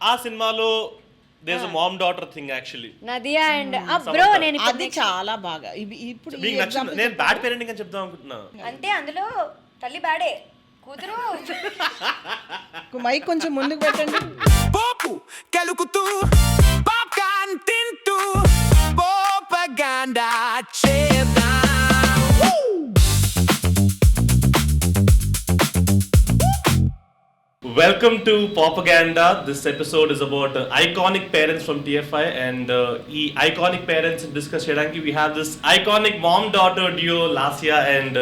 ఆ సినిమాలో there a mom daughter thing actually. Nadiya and bro నేను అది చాలా బాగా ఇప్పుడు మీకు నచ్చింది. నేను బ్యాడ్ పేరెంటింగ్ అని చెప్దాం అనుకుంటున్నా. అంటే అందులో తల్లి బ్యాడే కూతురు మైక్ కొంచెం ముందుకు పెట్టండి. పోపు కెలుకుతూ పాప్కార్న్ తింటూ పోపగాండా చేద్దాం. Welcome to Popaganda. This episode is about iconic parents from TFI and iconic parents in discuss cheyadaniki we have this iconic mom daughter duo Lasya and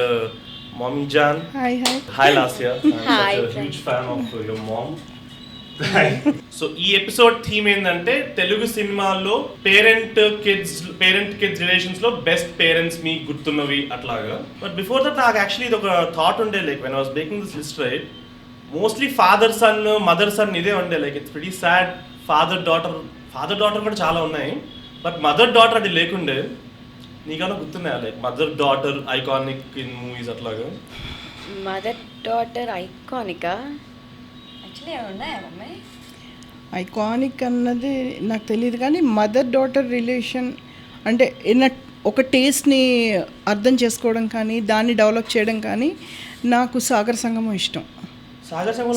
Mommy Jan. Hi. Hi Lasya. I'm Hi, such a huge fan of your mom. So ఈ episode theme ఏంటంటే తెలుగు సినిమాల్లో parent kids relations లో best parents మీ గుర్తున్నవి అట్లాగా. But before that నాకు actually ఇది ఒక thought ఉండే, like when I was making this list right, mostly father son mother sun ఇదే ఉండే. Like it's very sad. Father daughter కూడా చాలా ఉన్నాయి, బట్ మదర్ డాటర్ అది లేకుండే. నీకన్నా గుర్తున్నాయా like mother daughter iconic in movies అట్లాగా? మదర్ డాటర్ ఐకానికా యాక్చువల్లీ ఉన్నాయా మమ్మీ? ఐకానిక్ అన్నది నాకు తెలియదు, కానీ మదర్ డాటర్ రిలేషన్ అంటే ఒక టేస్ట్ని అర్థం చేసుకోవడం కానీ దాన్ని డెవలప్ చేయడం కానీ నాకు సాగర్ సంగమం ఇష్టం.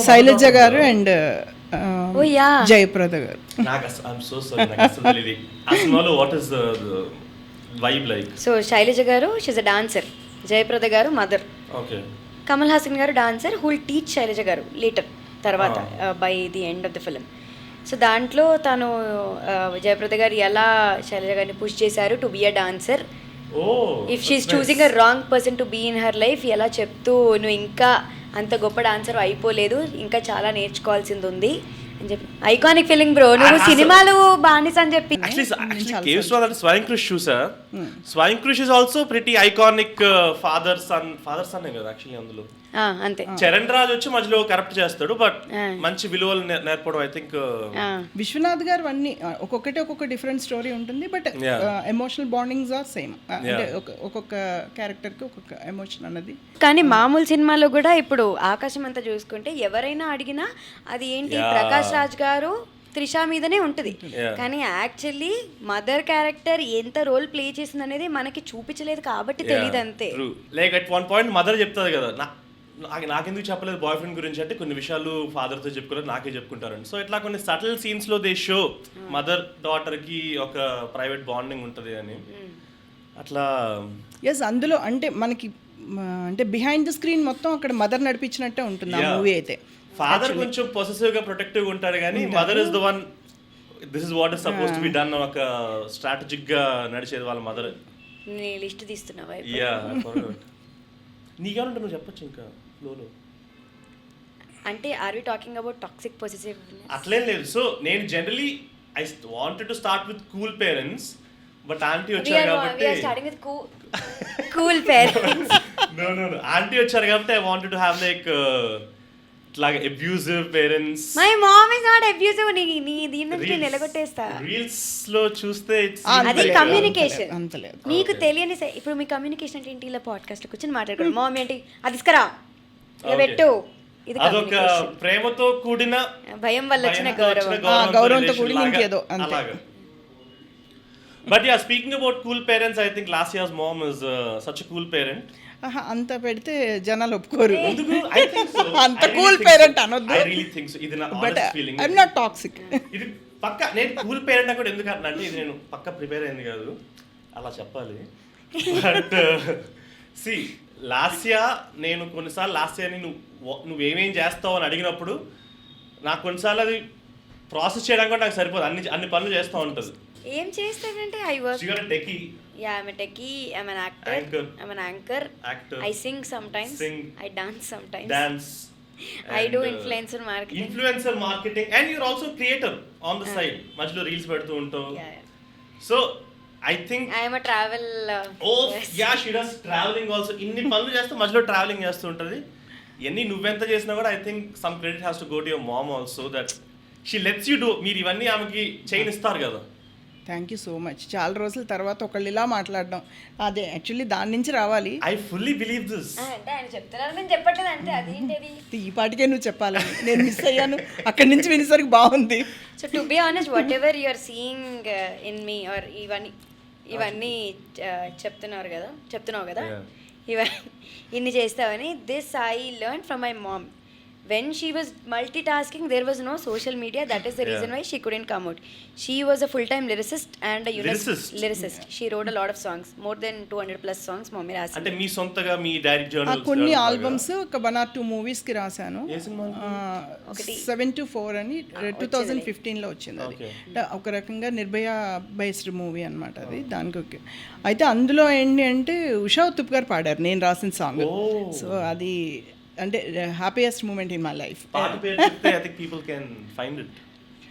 శైలజ గారు అండ్ జయప్రద గారు. సో శైలజ గారు షీజ్ అ డాన్సర్, జయప్రద గారు మదర్, కమల్ హాసన్ గారు dancer who will teach Shailaja గారు లేటర్ తర్వాత by the end of the film. So దాంట్లో తను జయప్రద గారు ఎలా శైలజ గారిని పుష్ చేశారు to be a dancer, if she's choosing a wrong person to be in her life, ఎలా చెప్తూ నువ్వు ఇంకా అంత గొప్ప డాన్సర్ అయిపోలేదు, ఇంకా చాలా నేర్చుకోవాల్సింది ఉంది అని చెప్పి. ఐకానిక్ ఫీలింగ్ బ్రో, నువ్వు సినిమాలు బానిస అని చెప్పి. స్వయం కృషి చూసా. స్వయం కృషి is also pretty iconic. Father son కదా యాక్చువల్లీ అందులో. అంతే. చరణ్ రాజ్ వచ్చి మధ్యలో కరప్ట్ చేస్తాడు, బట్ మంచి విలువలు నేర్పడం ఐ థింక్. విశ్వనాథ్ గారు అన్ని ఒక్కొక్క డిఫరెంట్ స్టోరీ ఉంటుంది, but emotional bondings are same. అంటే ఒక్కొక్క క్యారెక్టర్ కి ఒక్కొక్క ఎమోషన్ అన్నది. కానీ మామూలు సినిమాలో కూడా ఇప్పుడు ఆకాశం అంతా చూసుకుంటే ఎవరైనా అడిగినా అది ఏంటి ప్రకాష్ రాజ్ గారు త్రిష మీదనే ఉంటుంది, కానీ యాక్చువల్లీ మదర్ క్యారెక్టర్ ఎంత రోల్ ప్లే చేసింది అనేది మనకి చూపించలేదు కాబట్టి తెలియదు అంతే. Like at one point mother చెప్తుంది కదా, నాకెందుకు చెప్పలేదు బాయ్ ఫ్రెండ్ గురించి అంటే కొన్ని విషయాలు ఫాదర్తో చెప్పుకోలేదు నాకే చెప్పుకుంటారండి. సో ఇట్లా కొన్ని సటిల్ సీన్స్ లో దే షో మదర్ డాటర్ కి ఒక ప్రైవేట్ బాండింగ్ ఉంటుంది అని అట్లా. ఎస్, అందులో అంటే మనకి అంటే బిహైండ్ ద స్క్రీన్ మొత్తం అక్కడ మదర్ నడిపించినట్టే ఉంటుంది ఆ మూవీ అయితే. ఫాదర్ కొంచెం పొసెసివ్ గా ప్రొటెక్టివ్ గా ఉంటాడు, కానీ mother is the one, this is what is suppose to be done. ఒక స్ట్రాటజిక్ గా నడిచేది వాళ్ళ మదర్. నీ లిస్ట్ తీస్తున్నావా? యా నీకేమంటే నువ్వు చెప్పొచ్చు ఇంకా ఫ్లోలో. అంటే are we talking about toxic possessiveness? అట్లేం లేదు. సో నేను generally I wanted to start with cool parents, but aunty వచ్చారు కాబట్టి starting with cool parents. No aunty వచ్చారు కాబట్టి I wanted to have like like abusive parents. My mom is not abusive. నీ దీని నుంచి నిలగొట్టేస్తా. రీల్స్ లో చూస్తే అది కమ్యూనికేషన్. అంతలేదు నీకు తెలియని ఇప్పుడు మీ కమ్యూనికేషన్ అంటే ఏంటి? ఇలా పాడ్కాస్ట్ లో కూర్చొని మాట్లాడుకోవడం. మామ్ ఏంటి అది తీసుకురా పెట్టు, ఇది అదొక ప్రేమతో కూడిన భయం వల్ల వచ్చిన గౌరవంతో కూడిన ఇంకేదో అలాగా. But yeah, speaking about cool parents, I think Lasya's mom is such a cool parent. అంత పెడితే జనాలు ఒప్పుకోరు. అంత కూల్ పేరెంట్ అనొద్దు. I really think so. ఇది నా honest feeling. I am not toxic. ఇది పక్కా నేను కూల్ పేరెంట్ అని కూడా ఎందుకు అంటే ఇది నేను పక్కా ప్రిపేర్ అయింది కాదు, అలా చెప్పాలి. బట్ సి లాస్యా, నేను కొన్నిసార్లు లాస్యాని నువ్వేమేం చేస్తావు అని అడిగినప్పుడు నాకు కొన్నిసార్లు అది ప్రాసెస్ చేయడానికి కూడా నాకు సరిపోదు. అన్ని పనులు చేస్తూ ఉంటుంది. ఏం చేస్తాడంటే I work. You are a techie. Yeah, I'm a techie, I'm an actor. I'm an anchor. I sing sometimes. I dance sometimes. I do influencer marketing. And you're also creator on the side. Majlo reels pedtu untavu. Yeah. So I think I am a travel yeah, she does traveling also. Inni panlu chestha majlo traveling chestu untadi. Enni nuvventa chesina kuda I think some credit has to go to your mom also, that she lets you do. Meer ivanni amaki chain istaru kada. Thank you so much. చాలా రోజుల తర్వాత ఒకళ్ళు ఇలా మాట్లాడడం, అదే actually దాని నుంచి రావాలి. I fully believe this. అంటే ఆయన చెప్తున్నారు నేను చెప్పట్లేదు అంతే. అదేంటది? ఈ పాటికే నువ్వు చెప్పాలని నేను మిస్ అయ్యాను, అక్కడి నుంచి వినేసరికి బాగుంది. So to be honest, whatever you are seeing in me are ఇవన్నీ చెప్తున్నావు కదా, ఇన్ని చేస్తావని. This I learn from my mom. When she was multitasking, there was no social media. That is the reason why she couldn't come out. She was a full-time lyricist and a lyricist. She wrote a lot of songs, more than 200 plus songs. Mommy రాసింది. అంటే మీ సొంతగా మీ dairy journal కొన్ని albums, ఒక 1 or 2 movies కి రాశాను. 7 to 4 అని 2015లో వచ్చింది. అది ఒక రకంగా నిర్భయ బేస్డ్ మూవీ అన్నమాట. అది దానికి అయితే అందులో ఏంటి అంటే ఉషా ఉత్తుప్ గారు పాడారు నేను రాసిన సాంగ్. సో అది అంటే happiest moment in my life. పాట పేరు చెప్తే I think people can find it.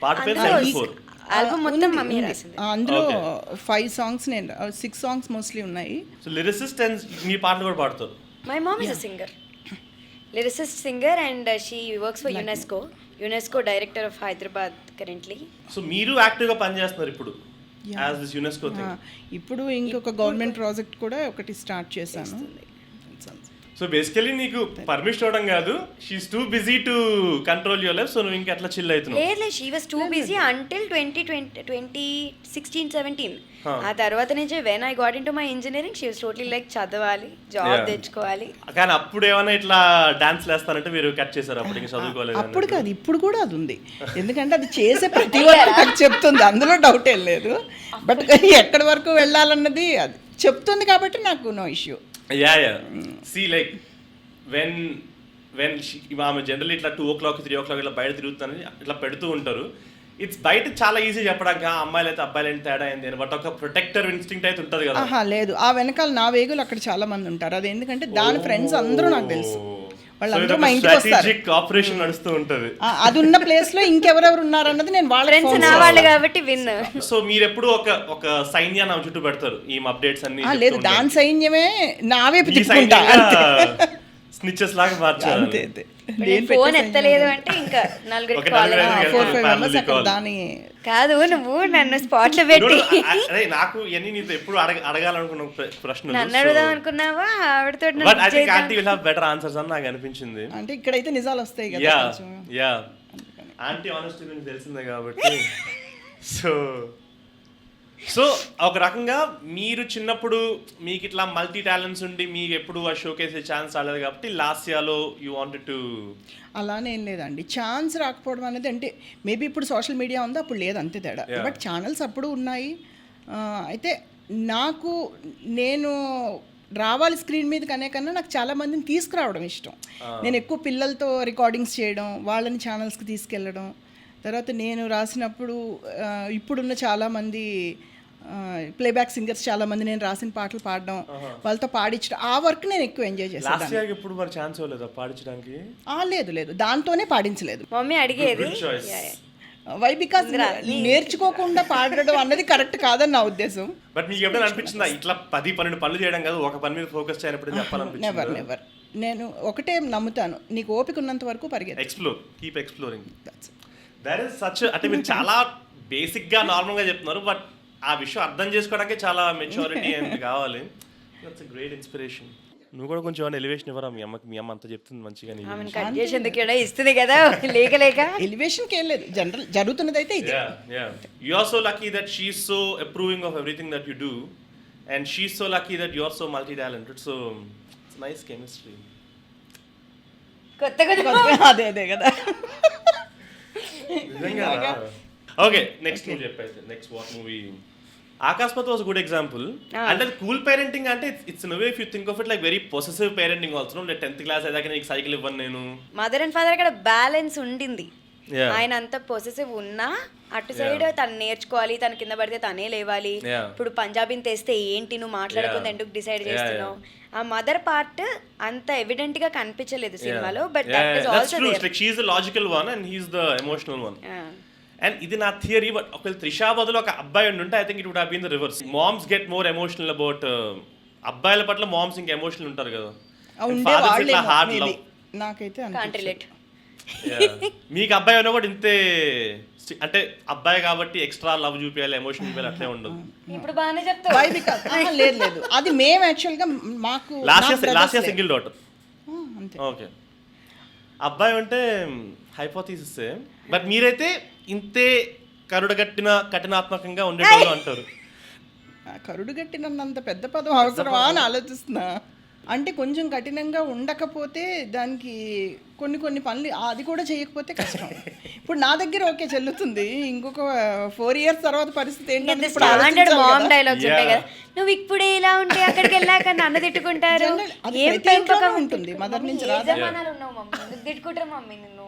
పాట పేరు 74. ఆల్బమ్ మొత్తం మమ్మీ రాసింది. అందులో 5 songs, నేను 6 songs మోస్ట్లీ ఉన్నాయి. సో లిరిసిస్ట్ అండ్ మీ పాటలు కూడా పాడతారు. My mom is a singer, lyricist singer, and she works for UNESCO director of Hyderabad currently. So మీరు యాక్టివ్ గా పని చేస్తున్నారు ఇప్పుడు యాజ్ దిస్ యునెస్కో థింగ్. ఇప్పుడు ఇంకొక గవర్నమెంట్ ప్రాజెక్ట్ కూడా ఒకటి స్టార్ట్ చేశాను. సో బేసికలీ నీకు పర్మిషన్ ఇవ్వడం కాదు, she's too busy to control your life. So నువ్వు ఇంకా ఎట్లా చిల్ అవుతున్నావు? లేదు, she was too busy until 2016-17. ఆ తర్వాత నుంచి when I got in to my engineering, she was totally like చదవాలి, జాబ్ తెచ్చుకోవాలి. కానీ అప్పుడు ఏమైనా ఇట్లా డాన్స్ వేస్తానంటే మీరు కట్ చేశారు, అప్పుడు ఇంకా చదువుకోలేదు? అప్పుడు కాదు, ఇప్పుడు కూడా అది ఉంది. ఎందుకంటే అది చేసే ప్రతి ఒక్కరు నాకు చెప్తుంది, అందులో డౌట్ ఏం లేదు. బట్ ఎక్కడి వరకు వెళ్ళాలన్నది అది చెప్తుంది కాబట్టి నాకు no issue. Yeah. See, like when ఆమె జనరల్లీ ఇట్లా 2 o'clock 3 o'clock ఇట్లా బయట తిరుగుతానని ఇట్లా పెడుతూ ఉంటారు. ఇట్స్ బయట చాలా ఈజీ చెప్పడానికి, అమ్మాయిలు అయితే అబ్బాయిలు అయితే తేడా అయింది అని. బట్ ఒక ప్రొటెక్టర్ ఇన్స్టింక్ట్ అయితే ఉంటుంది కదా. లేదు, ఆ వెనకాల నా వేగులు అక్కడ చాలా మంది ఉంటారు. అది ఎందుకంటే దాని ఫ్రెండ్స్ అందరూ నాకు తెలుసు, వాళ్ళందరూ మా ఇంటికి వస్తారు. ఆపరేషన్ నడుస్తూ ఉంటది. అది ఉన్న ప్లేస్ లో ఇంకెవరెవరు ఉన్నారన్నది నేను వాళ్ళ ఫ్రెండ్స్ నా వాళ్ళు కాబట్టి విన్. సో మీరు ఎప్పుడు ఒక సైన్యాన్ని ఆమె చుట్టూ పెడతారు ఈ అప్డేట్స్ అన్ని? లేదు, దాని సైన్యమే నా వైపు తిప్పుకుంటా, స్నిచెస్ లాగా మార్చారు. ఫోన్ ఎత్తలేదు అంటే ఇంకా 4 దాని కాదు. నువ్వు నన్ను స్పాట్ లో పెట్టి నాకు ఇవన్నీ నీతో ఎప్పుడు అడగాలనుకున్న ప్రశ్న నన్ను అడుగుదాం అనుకున్నావా? ఆవిడతో బెటర్ ఆన్సర్స్ అని నాకు అనిపించింది. అంటే ఇక్కడైతే నిజాలు వస్తాయి కదా. ఆంటీ ఆనెస్టీ గురించి తెలిసిందే కాబట్టి. సో ఒక రకంగా మీరు చిన్నప్పుడు మీకు ఇట్లా మల్టీ టాలెంట్స్ ఉండి మీకు ఎప్పుడు ఆ షోకేసే ఛాన్స్ రాలేదు కాబట్టి లాస్ట్ ఇయర్లో యూ వాంటెడ్ టు. అలానే ఏం లేదండి, ఛాన్స్ రాకపోవడం అనేది అంటే మేబీ ఇప్పుడు సోషల్ మీడియా ఉంది, అప్పుడు లేదు, అంతే తేడా. బట్ ఛానల్స్ అప్పుడు ఉన్నాయి. అయితే నేను రావాలి స్క్రీన్ మీద కన్నా నాకు చాలా మందిని తీసుకురావడం ఇష్టం. నేను ఎక్కువ పిల్లలతో రికార్డింగ్స్ చేయడం, వాళ్ళని ఛానల్స్కి తీసుకెళ్ళడం. తర్వాత నేను రాసినప్పుడు ఇప్పుడున్న చాలామంది ప్లేబ్యాక్ సింగర్స్ చాలా మంది నేను రాసిన పాటలు పాడడం, వాళ్ళతో పాడించడం, ఆ వర్క్ నేను ఎక్కువ ఎంజాయ్ చేశాను. లేదు, దాంతోనే పాడించలేదు. మమ్మీ అడిగేది వై బికాస్ నేర్చుకోకుండా పాడడం అన్నది కరెక్ట్ కాదని నా ఉద్దేశం. బట్ మీకు ఎప్పుడైనా అనిపించిందా ఇట్లా 10-12 పనులు చేయడం కాదు, ఒక పని మీద ఫోకస్ చేయనప్పుడు చెప్పాలనిపించింది? నెవర్. నేను ఒకటే నమ్ముతాను, నీకు ఓపిక ఉన్నంత వరకు పరిగెత్తు, keep exploring. That is such, అంటే మీరు చాలా బేసిక్ గా నార్మల్ గా చెప్తున్నారు, బట్ ఆ విషయం అర్థం చేసుకోవడానికి చాలా మెచ్యూరిటీ అండ్ కావాలి. That's a great inspiration. నువ్వు కూడా కొంచెం ఎలివేషన్ ఇవ్వరా మీ అమ్మకి? మీ అమ్మ అంతా చెప్తుంది మంచిగా, ఇస్తుంది కదా లేక ఎలివేషన్ కి ఏం లేదు, జనరల్ జరుగుతున్నది అయితే ఇదే. You are so lucky that she is so approving of everything that you do, and she is so lucky that you are so multi talented. So it's nice chemistry. కొత్త అదే కదా. Okay, next movie చెప్పేసి next what movie? Akashpat was a good example. And then cool parenting అంటే it's in a way if you think of it like very possessive parenting also. No, 10th class అయ్యాక నీకు cycle ఇవ్వను నేను. Mother and father అక్కడ balance ఉండింది. ఆయన అంత possessive ఉన్నా అటు సైడ్ తను నేర్చుకోవాలి, తన కింద పడితే తనే లేవాలి. ఇప్పుడు పంజాబీని తెస్తే ఏంటి నువ్వు మాట్లాడుకుంది ఎందుకు డిసైడ్ చేస్తున్నావు? ఆ మదర్ పార్ట్ అంత ఎవిడెంట్ గా కనిపించలేదు సినిమాలో. But that is also there. Like she is the logical one and he is the emotional one. And ఇది నా థియరీ. బట్ ఒకవేళ త్రిషా బదులు ఒక అబ్బాయి ఉంటే I think it would have been the reverse. Moms get more emotional about, అబ్బాయిల పట్ల moms ఇంకా ఎమోషనల్ ఉంటారు కదా. నాకైతే కాంట్ రిలేట్. మీకు అబ్బాయి అయినా కూడా ఇంతే అంటే అబ్బాయి కాబట్టి ఎక్స్ట్రా లవ్ చూపించాలి, ఎమోషన్ చూపించాలి అట్లే ఉండదు. ఇప్పుడు బాగానే చెప్తావు. Why? Because లేదు లేదు, అది మేము యాక్చువల్గా మాకు లాస్ట్ ఇయర్ సింగిల్ డాటర్. అంతే. ఓకే, అబ్బాయి అంటే హైపోథీసిస్, బట్ మీరైతే ఇంతే కఠినాత్మకంగా ఉండేటోళ్ళు అంటారు. కరుడు గట్టినంత పెద్ద పదం అవసరమా అని ఆలోచిస్తున్నా. అంటే కొంచెం కఠినంగా ఉండకపోతే దానికి కొన్ని పనులు అది కూడా చేయకపోతే కష్టం. ఇప్పుడు నా దగ్గర ఓకే చెల్లుతుంది, ఇంకొక 4 years తర్వాత పరిస్థితి ఏంటంటే ఇప్పుడు స్టాండర్డ్ మామ్ ఆలోచించాలి కదా. డైలాగ్స్ ఉంటాయి కదా, నువ్వు ఇప్పుడే ఇలా ఉంటే అక్కడికి వెళ్ళాక నన్ను తిట్టుకుంటారు. General, అది ఏం ప్రతి పెంపకం ఇంట్లోనూ ఉంటుంది, మదర్ నుంచి రాదా? జమానాలు ఉన్నావు మమ్మీ, ఎందుకు తిట్టుకుంటారు మమ్మీ నిన్ను?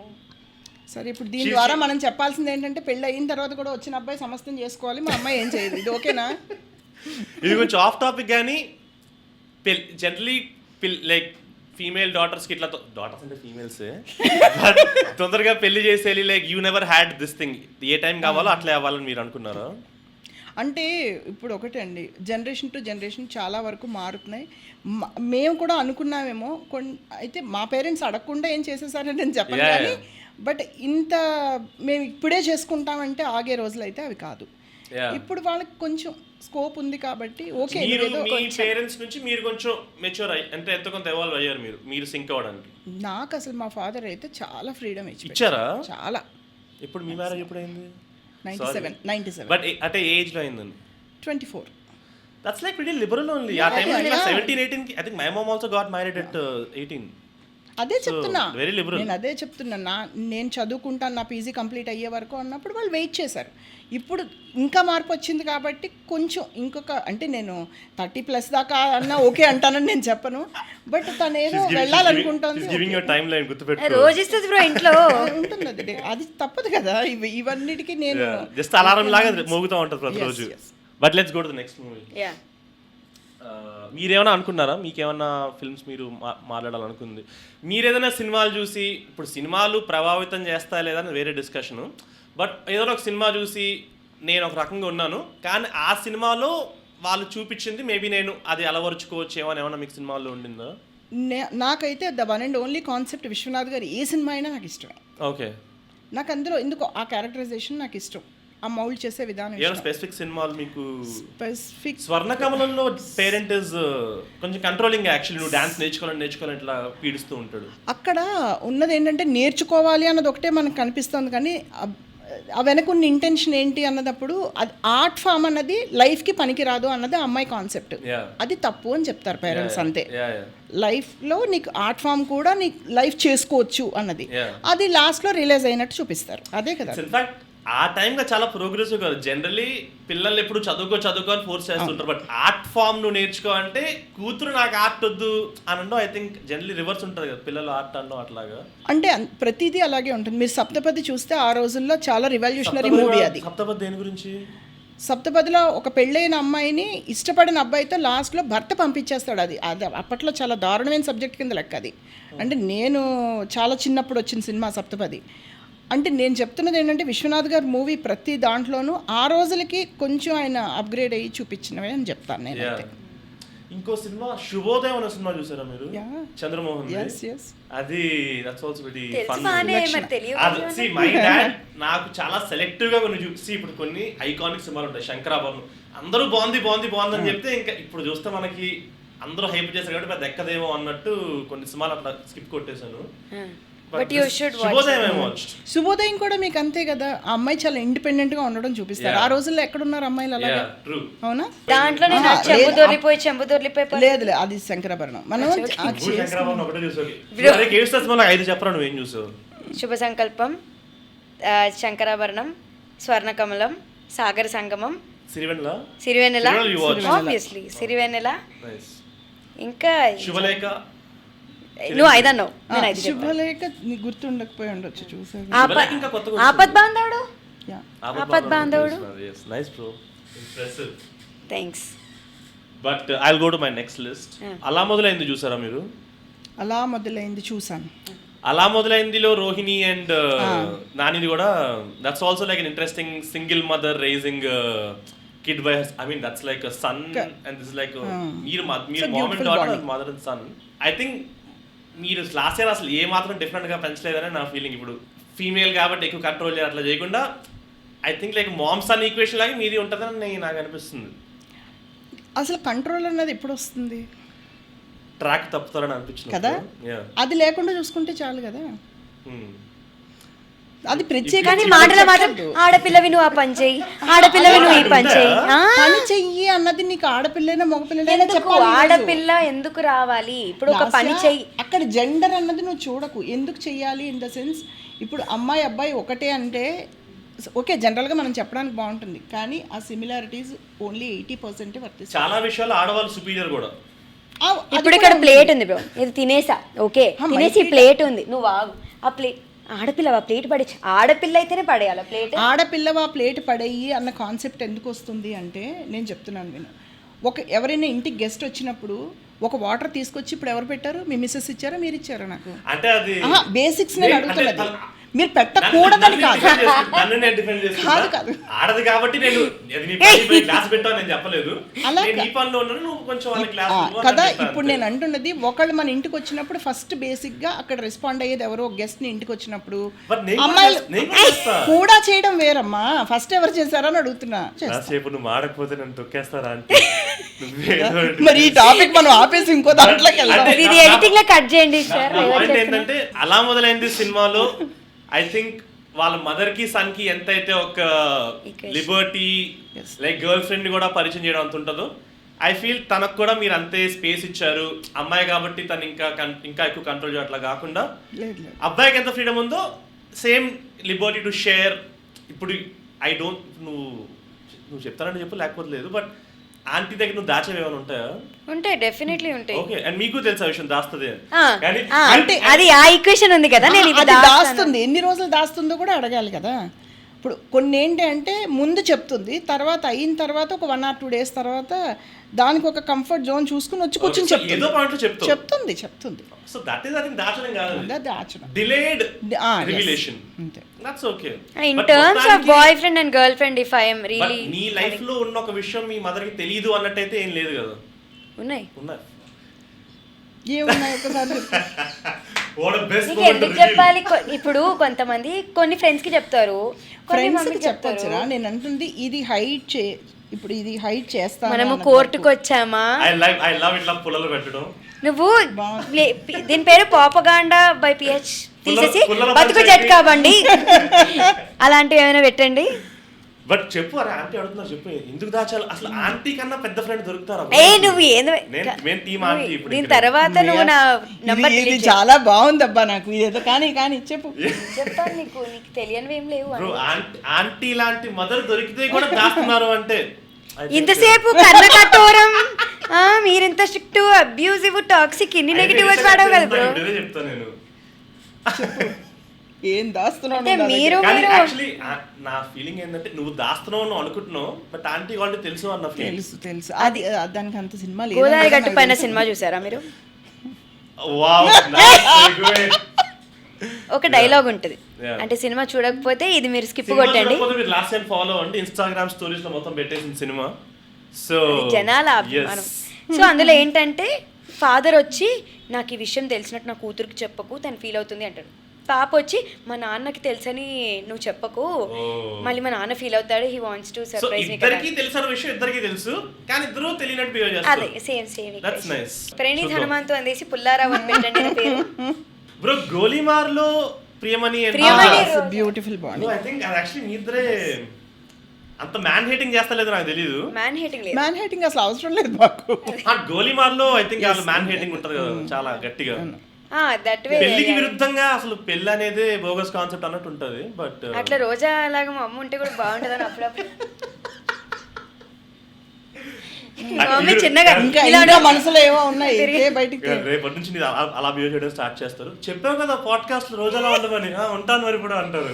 సరే, ఇప్పుడు దీని ద్వారా మనం చెప్పాల్సింది ఏంటంటే పెళ్ళి అయిన తర్వాత కూడా వచ్చిన అబ్బాయి సమస్తం చేసుకోవాలి, మా అమ్మాయి ఏం చేయదు. ఇది ఓకేనా? ఇది కొంచెం ఆఫ్ టాపిక్ కానీ జనరలీ లైక్ ఫీమేల్ డాటర్స్కి ఇట్లా డాటర్స్ అంటే ఫీమేల్స్ బట్ తొందరగా పెళ్లి చేసేది like you never had this thing, A time కావాలో అట్లే అవ్వాలని మీరు అనుకున్నారా? అంటే ఇప్పుడు ఒకటే అండి, జనరేషన్ టు జనరేషన్ చాలా వరకు మారుతున్నాయి. మేము కూడా అనుకున్నామేమో అయితే మా పేరెంట్స్ అడగకుండా ఏం చేసేసారని నేను చెప్పను కానీ, బట్ ఇంత మేము ఇప్పుడే చేసుకుంటామంటే ఆగే రోజులు అయితే అవి కాదు. ఇప్పుడు వాళ్ళకి కొంచెం స్కోప్ ఉంది కాబట్టి ఓకే. మీ పేరెంట్స్ నుంచి మీరు కొంచెం మెచ్యూర్ అంటే ఎంత కొంత ఎవాల్వ్ అయ్యారు మీరు సింక్ అవ్వడానికి. నాకు అసలు మా ఫాదర్ అయితే చాలా ఫ్రీడమ్ ఇచ్చారా? చాలా. ఇప్పుడు మీ మ్యారేజ్ ఎప్పుడు అయింది? 97. బట్ అంటే ఏజ్ లో అయిందండి? 24. That's like pretty liberal only. ఆ టైంలో 17, 18 కి I think my mom also got married at 18. అదే చెప్తున్నా, వెరీ లిబరల్. నేను అదే చెప్తున్నా. నేను చదువుకుంటాను, నా పీజీ కంప్లీట్ అయ్యే వరకు అన్నప్పుడు వాళ్ళు వెయిట్ చేశారు. ఇప్పుడు ఇంకా మార్పు వచ్చింది కాబట్టి కొంచెం ఇంకొక అంటే నేను 30+ దాకా అన్నా ఓకే అంటానని నేను చెప్పను, బట్ తను ఏదో వెళ్ళాలనుకుంటుంది. రోజు ఇస్తుంది బ్రో ఇంట్లో ఉంటుంది అది, అది తప్పదు కదా. ఇవన్నిటికీ నేను జస్ట్ అలారం లాగా మోగుతూ ఉంటుంది ప్రతిరోజు. But let's go to the next movie. మీరేమైనా అనుకున్నారా, మీకేమన్నా ఫిల్మ్స్ మీరు మాట్లాడాలనుకుంది? మీరు ఏదైనా సినిమాలు చూసి, ఇప్పుడు సినిమాలు ప్రభావితం చేస్తా లేదా అని వేరే డిస్కషను, బట్ ఏదైనా ఒక సినిమా చూసి నేను ఒక రకంగా ఉన్నాను కానీ ఆ సినిమాలో వాళ్ళు చూపించింది మేబీ నేను అది అలవరుచుకోవచ్చు ఏమైనా మీకు సినిమాల్లో ఉండిందా? నాకైతే the one and only concept Viswanath గారు ఏ సినిమా అయినా నాకు ఇష్టమే. ఓకే, నాకు అందులో ఎందుకో ఆ క్యారెక్టరైజేషన్ నాకు ఇష్టం, ఆ మౌల్డ్ చేసే విధానం. స్పెసిఫిక్ సినిమాలు మీకు? స్పెసిఫిక్ స్వర్ణకమలంలో పేరెంట్ ఇస్ కొంచెం కంట్రోలింగ్, యాక్చువల్లీ నువ్వు డాన్స్ నేర్చుకోవాలని ఇట్లా పీడిస్తూ ఉంటాడు. అక్కడ ఉన్నది ఏంటంటే నేర్చుకోవాలి అన్నది ఒకటే మనకు కనిపిస్తుంది కానీ ఆ వెనకున్న ఇంటెన్షన్ ఏంటి అన్నదప్పుడు అది ఆర్ట్ ఫామ్ అన్నది లైఫ్కి పనికిరాదు అన్నది అమ్మాయి కాన్సెప్ట్. అది తప్పు అని చెప్తారు పేరెంట్స్ అంతే. లైఫ్లో నీకు ఆర్ట్ ఫామ్ కూడా నీకు లైఫ్ చేసుకోవచ్చు అన్నది అది లాస్ట్లో రియలైజ్ అయినట్టు చూపిస్తారు. అదే కదా. ఇన్ఫాక్ట్ ఆ టైంలో చాలా ప్రోగ్రెసివ్ కాదు. జనరలీ పిల్లల్ని ఎప్పుడు చదువుకో అని ఫోర్స్ చేస్తుంటారు, బట్ ఆర్ట్ ఫామ్ నువ్వు నేర్చుకో అంటే కూతురు నాకు ఆర్ట్ వద్దు అని అనడం ఐ థింక్ జనరలీ రివర్స్ ఉంటుంది కదా, పిల్లలు ఆర్ట్ అనడం అట్లాగా. అంటే ప్రతిదీ అలాగే ఉంటుంది. మీరు సప్తపది చూస్తే ఆ రోజుల్లో చాలా రివల్యూషనరీ మూవీ అది. సప్తపది దేని గురించి? సప్తపదిలో ఒక పెళ్ళైన అమ్మాయిని ఇష్టపడిన అబ్బాయితో లాస్ట్లో భర్త పంపించేస్తాడు. అది అది అప్పట్లో చాలా దారుణమైన సబ్జెక్ట్ కింద లెక్క అది. అంటే నేను చాలా చిన్నప్పుడు వచ్చిన సినిమా సప్తపది. అంటే నేను చెప్తున్నది ఏంటంటే విశ్వనాథ్ గారి మూవీ ప్రతి దాంట్లోనూ ఆ రోజులకి కొంచెం ఆయన అప్గ్రేడ్ అయ్యి చూపించినవే అని చెప్తాను నేను. ఇంకో సినిమా శుభోదయం అనే సినిమా చూసారా మీరు? చంద్రమోహన్. అది that's also very fun. See my dad నాకు చాలా సెలెక్టివ్ గా కొన్ని చూసి, ఇప్పుడు కొన్ని ఐకానిక్ సినిమాలు ఉంటాయి, శంకరాభరణం అందరూ బాగుంది అని చెప్తే ఇంకా ఇప్పుడు చూస్తే మనకి అందరూ హైప్ చేస్తారు కాబట్టి పెద్ద ఎక్కదేమో అన్నట్టు కొన్ని సినిమాలు అట్లా స్కిప్ కొట్టేశాను. శుభోదయం కూడా మీకు అంతే కదా, ఆ అమ్మాయి చాలా ఇండిపెండెంట్ గా ఉండడం చూపిస్తారు. ఆ రోజుల్లో ఎక్కడున్నారు అమ్మాయిలు అలాగా? అవునా? దాంట్లోనే లేదు, అది శంకరాభరణం. మనం శుభ సంకల్పం, శంకరాభరణం, స్వర్ణకమలం, సాగర సంగమం, సిరివెన్నెల ఆబ్వియస్లీ సిరివెన్నెల, ఇంకా శుభలేఖ. నువ్వు 5 అన్నావు, శుభలేఖ నీకు గుర్తుండకపోయి ఉండొచ్చు. చూసాను. ఆపద్ బాంధవుడు. Thanks. But I will go to my next list. అలా మొదలైంది చూసారా మీరు? అలా మొదలైంది చూసాను. అలా మొదలైందిలో రోహిణి అండ్ నానిది కూడా that's also like an interesting single mother raising kid by her, I mean that's like a son and this is like a mere mom and daughter, mother and son. I think మీరు last year అసలు ఏ మాత్రం డిఫరెంట్గా పెంచలేదని నా feeling. ఇప్పుడు female కాబట్టి ఎక్కువ control చేయాలి అట్లా చేయకుండా ఐ థింక్ లైక్ మామ్స్ అన్న ఈక్వేషన్ లాగా మీది ఉంటుందని నాకు అనిపిస్తుంది. అసలు కంట్రోల్ అన్నది ఎప్పుడు వస్తుంది ట్రాక్ తప్పుతారని అనిపించింది కదా. అది లేకుండా చూసుకుంటే చాలు కదా. అది ప్రత్యేక కానీ మాటలు మాత్రం ఆడపిల్లవి నువ్వు ఆ పని చెయ్యి, ఆడపిల్లవి నువ్వు ఈ పని చెయ్యి, పని చెయ్యి అన్నది నీకు ఆడపిల్లైనా మగపిల్లైనా ఎందుకు ఆడపిల్ల ఎందుకు రావాలి? ఇప్పుడు ఒక పని చెయ్యి. అక్కడ జెండర్ అన్నది నువ్వు చూడకు, ఎందుకు చెయ్యాలి ఇన్ ద సెన్స్. ఇప్పుడు అమ్మాయి అబ్బాయి ఒకటే అంటే ఓకే జనరల్గా మనం చెప్పడానికి బాగుంటుంది, కానీ ఆ సిమిలారిటీస్ ఓన్లీ 80% వర్తిస్తాయి. చాలా విషయాలు ఆడవాళ్ళు సుపీరియర్ కూడా. ఇప్పుడు ఇక్కడ ప్లేట్ ఉంది బ్రో, ఇది తినేసా, ఓకే తినేసి ప్లేట్ ఉంది, నువ్వు ఆగు. ఆ ప్లేట్ ఆడపిల్ల ప్లేట్ పడే, ఆడపిల్ల అయితేనే పడేయాలి ప్లేట్. ఆడపిల్లవా ప్లేట్ పడేయి అన్న కాన్సెప్ట్ ఎందుకు వస్తుంది అంటే నేను చెప్తున్నాను విను. ఎవరైనా ఇంటికి గెస్ట్ వచ్చినప్పుడు ఒక వాటర్ తీసుకొచ్చి ఇప్పుడు ఎవరు పెట్టారు? మీ మిస్సెస్ ఇచ్చారా, మీరు ఇచ్చారా? నాకు అంటే బేసిక్స్ నేను అడుగుతున్నది. మీరు పెట్టకూడదని కాదు కాదు ఆడది కాబట్టి నేను క్లాస్ పెట్టాను నేను చెప్పలేదు కదా. ఇప్పుడు నేను అంటున్నది ఒకళ్ళు మన ఇంటికి వచ్చినప్పుడు ఫస్ట్ బేసిక్ గా అక్కడ రెస్పాండ్ అయ్యేది ఎవరో గెస్ట్ ని ఇంటికి వచ్చినప్పుడు. అమ్మాయిలు కూడా చేయడం వేరమ్మా, ఫస్ట్ ఎవరు చేశారని అడుగుతున్నా. నువ్వు ఆడకపోతే నన్ను తొక్కేస్తారా అంటే మరి ఈ టాపిక్ మనం ఆపేసి ఇంకో దాంట్లోకి వెళ్దాం. ఇది ఎడిటింగ్ లో కట్ చేయండి సార్. ఏంటంటే అలా మొదలైంది సినిమాలో. ఐ థింక్ వాళ్ళ మదర్ కి సన్ కి ఎంతైతే ఒక లిబర్టీ లైక్ గర్ల్ ఫ్రెండ్ కూడా పరిచయం చేయడం అంత ఉంటుందో ఐ ఫీల్ తనకు కూడా మీరు అంతే స్పేస్ ఇచ్చారు. అమ్మాయి కాబట్టి తను ఇంకా ఎక్కువ కంట్రోల్ చేయట్లా కాకుండా అబ్బాయికి ఎంత ఫ్రీడమ్ ఉందో సేమ్ లిబర్టీ టు షేర్. ఇప్పుడు ఐ డోంట్ నువ్వు చెప్తానంటే చెప్పు లేకపోతే లేదు, బట్ ఆంటీ దగ్గర నువ్వు దాచేవి ఏమైనా ఉంటాయా? ఉంటాయి, డెఫినెట్లీ ఉంటాయి. ఓకే, అండ్ మీకు తెలుసా విషయం దాస్తుంది అంటే అది ఆ ఈక్వేషన్ ఉంది కదా, నేను అది దాస్తుంది. ఎన్ని రోజులు దాస్తుందో కూడా అడగాలి కదా. ఇప్పుడు కొన్ని ఏంటి అంటే ముందు చెప్తుంది, తర్వాత అయిన తర్వాత ఒక 1 or 2 days తర్వాత దానికి ఒక కంఫర్ట్ జోన్ చూసుకుని వచ్చి కూర్చొని చెప్తుంది. So that is I think దాచడం కాదు, దాచడం delayed revelation. That's okay. In terms of boyfriend and girlfriend if I am really నీ లైఫ్ లో ఉన్న ఒక విషయం మీ మదర్ కి తెలియదు అన్నట్టయితే ఏం లేదు కదా. ఉన్నాయి ఏమున్నాయి ఒకసారి ఎందుకు చెప్పాలి? ఇప్పుడు కొంతమంది కొన్ని ఫ్రెండ్స్ కి చెప్తారు, ఫ్రెండ్స్ కి చెప్పొచ్చురా. నేను అంటుంది ఇది హైట్ ఇప్పుడు ఇది హైట్ చేస్తాను. మనము కోర్టుకు వచ్చామా, ఐ లవ్ ఇట్లా పుల్లలు పెట్టడం. నువ్వు దీని పేరు పాపగాండా బై పిహెచ్ తీసేసి బతుకు జట్ కాబట్టి అలాంటివి ఏమైనా పెట్టండి. బట్ చెప్పు అరే ఆంటీ అడుగుతున్నా చెప్పు, ఎందుకు దాచాలి అసలు? ఆంటీ కన్నా పెద్ద ఫ్రెండ్ దొరుకుతారా? దీని తర్వాత నువ్వు నా నంబర్ ఇది చాలా బాగుందబ్బా నాకు ఏదో. కానీ చెప్పు, చెప్తాను నీకు తెలియనివి ఏం లేవు. ఆంటీ లాంటి మదర్ దొరికితే కూడా దాస్తున్నారు అంటే ఇంతసేపు కన్న కఠోరం, మీరింత స్ట్రిక్ట్ అబ్యూజివ్ టాక్సిక్ ఇన్ని నెగటివ్ వర్డ్స్ వాడవు కదా బ్రో. చెప్తాను నేను ఏం దాస్తున్నావు మీరు. నా ఫీలింగ్ ఏంటంటే నువ్వు దాస్తున్నావు అనుకుంటున్నావు, బట్ ఆంటీ వాళ్ళు తెలుసు అన్న తెలుసు. అది దానికి అంత సినిమా లేదు. గోదావరి గట్టు పైన సినిమా చూసారా మీరు? ఒక డైలాగ్ ఉంటది, అంటే సినిమా చూడకపోతే ఇది మీరు స్కిప్ కొట్టండి. లాస్ట్ టైం ఫాలో అండి ఇన్స్టాగ్రామ్ స్టోరీస్ లో మొత్తం పెట్టేసిన సినిమా. సో జనాల అభిమానం. సో అందులో ఏంటంటే ఫాదర్ వచ్చి నాకు ఈ విషయం తెలిసినట్టు నా కూతురికి చెప్పకు, తను ఫీల్ అవుతుంది అంటాడు. పాప వచ్చి మా నాన్నకి తెలుసని నువ్వు చెప్పకు, మళ్ళీ మా నాన్న ఫీల్ అవుతాడు, హీ వాంట్స్ టు సర్ప్రైజ్ మీ. ఇద్దరికి తెలిసిన విషయం ఇద్దరికి తెలుసు, కానీ ఇద్దరు తెలియనట్టు బిహేవ్ చేస్తారు. అదే same. That's nice. Praneeth Hanuman తో అందేసి పుల్లారావు అని పెట్టండి నా పేరు. బ్రో గోలీమార్ లో Priyamani beautiful body. I think అది యాక్చువల్లీ మీ ఇద్దరే అంత మ్యాన్ హేటింగ్ చేస్తలేదు నాకు తెలియదు. మ్యాన్ హేటింగ్ అసలు అవసరం లేదు మాకు. గోలీమార్ లో ఐ థింక్ అసలు మ్యాన్ హేటింగ్ ఉంటది కదా చాలా గట్టిగా. పెళ్లికి విరుద్ధంగా అసలు పెళ్లి అనేది బోగస్ కాన్సెప్ట్ అన్నట్టు ఉంటది. బట్ అట్లా రోజా అలాగా మా అమ్మ ఉంటే కూడా బాగుంటదని అప్పుడప్పుడు చిన్నగా మనసులో ఏమో ఉన్నాయి బయటికి. రేపటి నుంచి అలా బిహేవ్ చేయడం స్టార్ట్ చేస్తారు. చెప్పావు కదా పాడ్కాస్ట్ రోజాలా ఉండమని, ఉంటాను మరి కూడా అంటారు.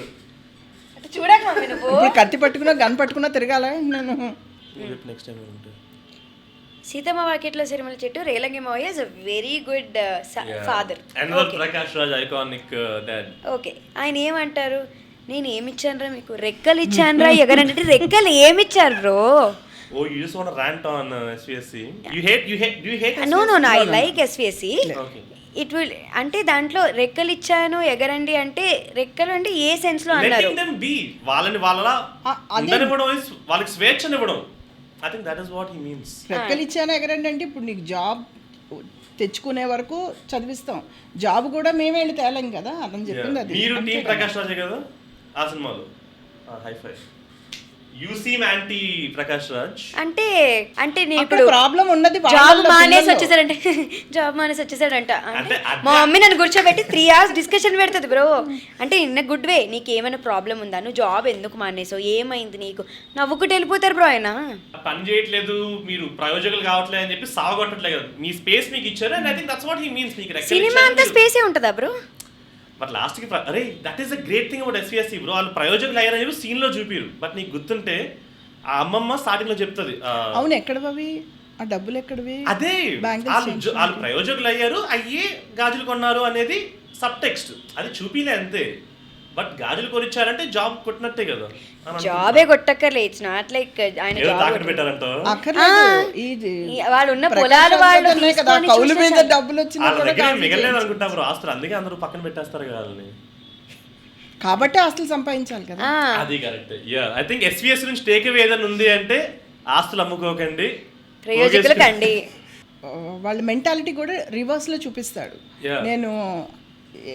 చూడక కత్తి పట్టుకున్నా గన్ పట్టుకున్నా తిరగాల నేను. నెక్స్ట్ టైం ఉంటుంది సీతమ్మ వాకిట్లో సిరిమల చెట్టు, రేలంగి మావయ్య is a very good father. Prakash Raj iconic dad. Okay, ఆయన ఏమంటారు, నేను ఏమిచ్చానురా మీకు, రెక్కలు ఇచ్చానురా ఎగరంటే రెక్కలు ఏమిచ్చారు bro? Oh, you just want to rant on SVSC. You hate SVSC? No, I like SVSC. Okay. It will అంటే దాంట్లో రెక్కలు ఇచ్చాను ఎగరండి అంటే రెక్కలు అంటే ఏ సెన్స్ లో అన్నారు లెట్టింగ్ దెం బి వాళ్ళని వాళ్ళలా అదే. ఉండనివ్వడం is వాళ్ళకి స్వేచ్ఛనివ్వడం. I think that is what he means. రెక్కలు ఇచ్చాను ఎగరండి అంటే ఇప్పుడు నీకు జాబ్ తెచ్చుకునే వరకు చదివిస్తాం, జాబ్ కూడా మేమే వెళ్ళి తేలేం కదా, అతను చెప్పింది అది. మీరు అంతే టీం కదా. ప్రకాష్ రాజే కదా ఆ సినిమాలో. High five. You seem aunty Prakash Raj. అంటే నేను అక్కడ ఇప్పుడు ప్రాబ్లం ఉన్నది జాబ్ వాళ్ళలో, మానేసి పిల్లల్లో. వచ్చేసాడంటే జాబ్ మానేసి వచ్చేసాడంట అంటే అంటే అదే- మా మమ్మీ నన్ను కూర్చోబెట్టి 3 hours డిస్కషన్ పెడుతుంది బ్రో. అంటే ఇన్న గుడ్ వే, నీకు ఏమైనా ప్రాబ్లం ఉందా, నువ్వు జాబ్ ఎందుకు మానేసావు, ఏమైంది నీకు, నవ్వుకుంటూ వెళ్ళిపోతారు బ్రో ఆయన. పని చేయట్లేదు మీరు ప్రయోజకులు కావట్లేదు అని చెప్పి సాగొట్టట్లేదు కదా, మీ స్పేస్ మీకు ఇచ్చారు. And I think that's what he means. మీకు రెక్కలు సినిమా ఇచ్చారు అంతా మీరు. స్పేసే ఉంటుందా బ్రో? బట్ లాస్ట్ కి అరే that is a great thing about SVSC bro. వాళ్ళు ప్రయోజకులు అయ్యారని చెప్పి సీన్ లో చూపిరు. బట్ నీకు గుర్తుంటే ఆ అమ్మమ్మ స్టార్టింగ్ లో చెప్తుంది అవును, ఎక్కడవి ఆ డబ్బులు ఎక్కడవి, అదే Bangles వాళ్ళు change వాళ్ళు ప్రయోజకులు అయ్యారు, అయ్యే గాజులు కొన్నారు అనేది సబ్ టెక్స్ట్, అది చూపిలే అంతే. బట్ గాజులు కొనిచ్చారంటే జాబ్ కొట్టినట్టే కదా. జాబే కొట్టక్కర్లే, ఇట్స్ నాట్ లైక్ ఆయన ఏదో జాబ్ తాకట్టు పెట్టారంట. అక్కర్లేదు. ఇది వాళ్ళు ఉన్న ప్రకాష్ పొలాలు రాజ్ వాళ్ళు గారినే కదా, తీసుకొని కౌలు మీద చూసేసారు. డబ్బులు వచ్చినా వాళ్ళ కూడా దగ్గర కావాలి మిగలేదు చేయించు. అనుకుంటా బ్రో ఆస్తులు, అందుకే అందరూ పక్కన పెట్టేస్తారు కదా వాళ్ళని. కాబట్టి ఆస్తులు సంపాదించాలి కదా. ఆ, అది correct. Yeah I think SVS నుంచి టేక్ అవే ఏదైనా ఉంది అంటే ఆస్తులు అమ్ముకోకండి, ప్రయోజకులు కండి. వాళ్ళ మెంటాలిటీ కూడా రివర్స్ లో చూపిస్తాడు. Yeah. నేను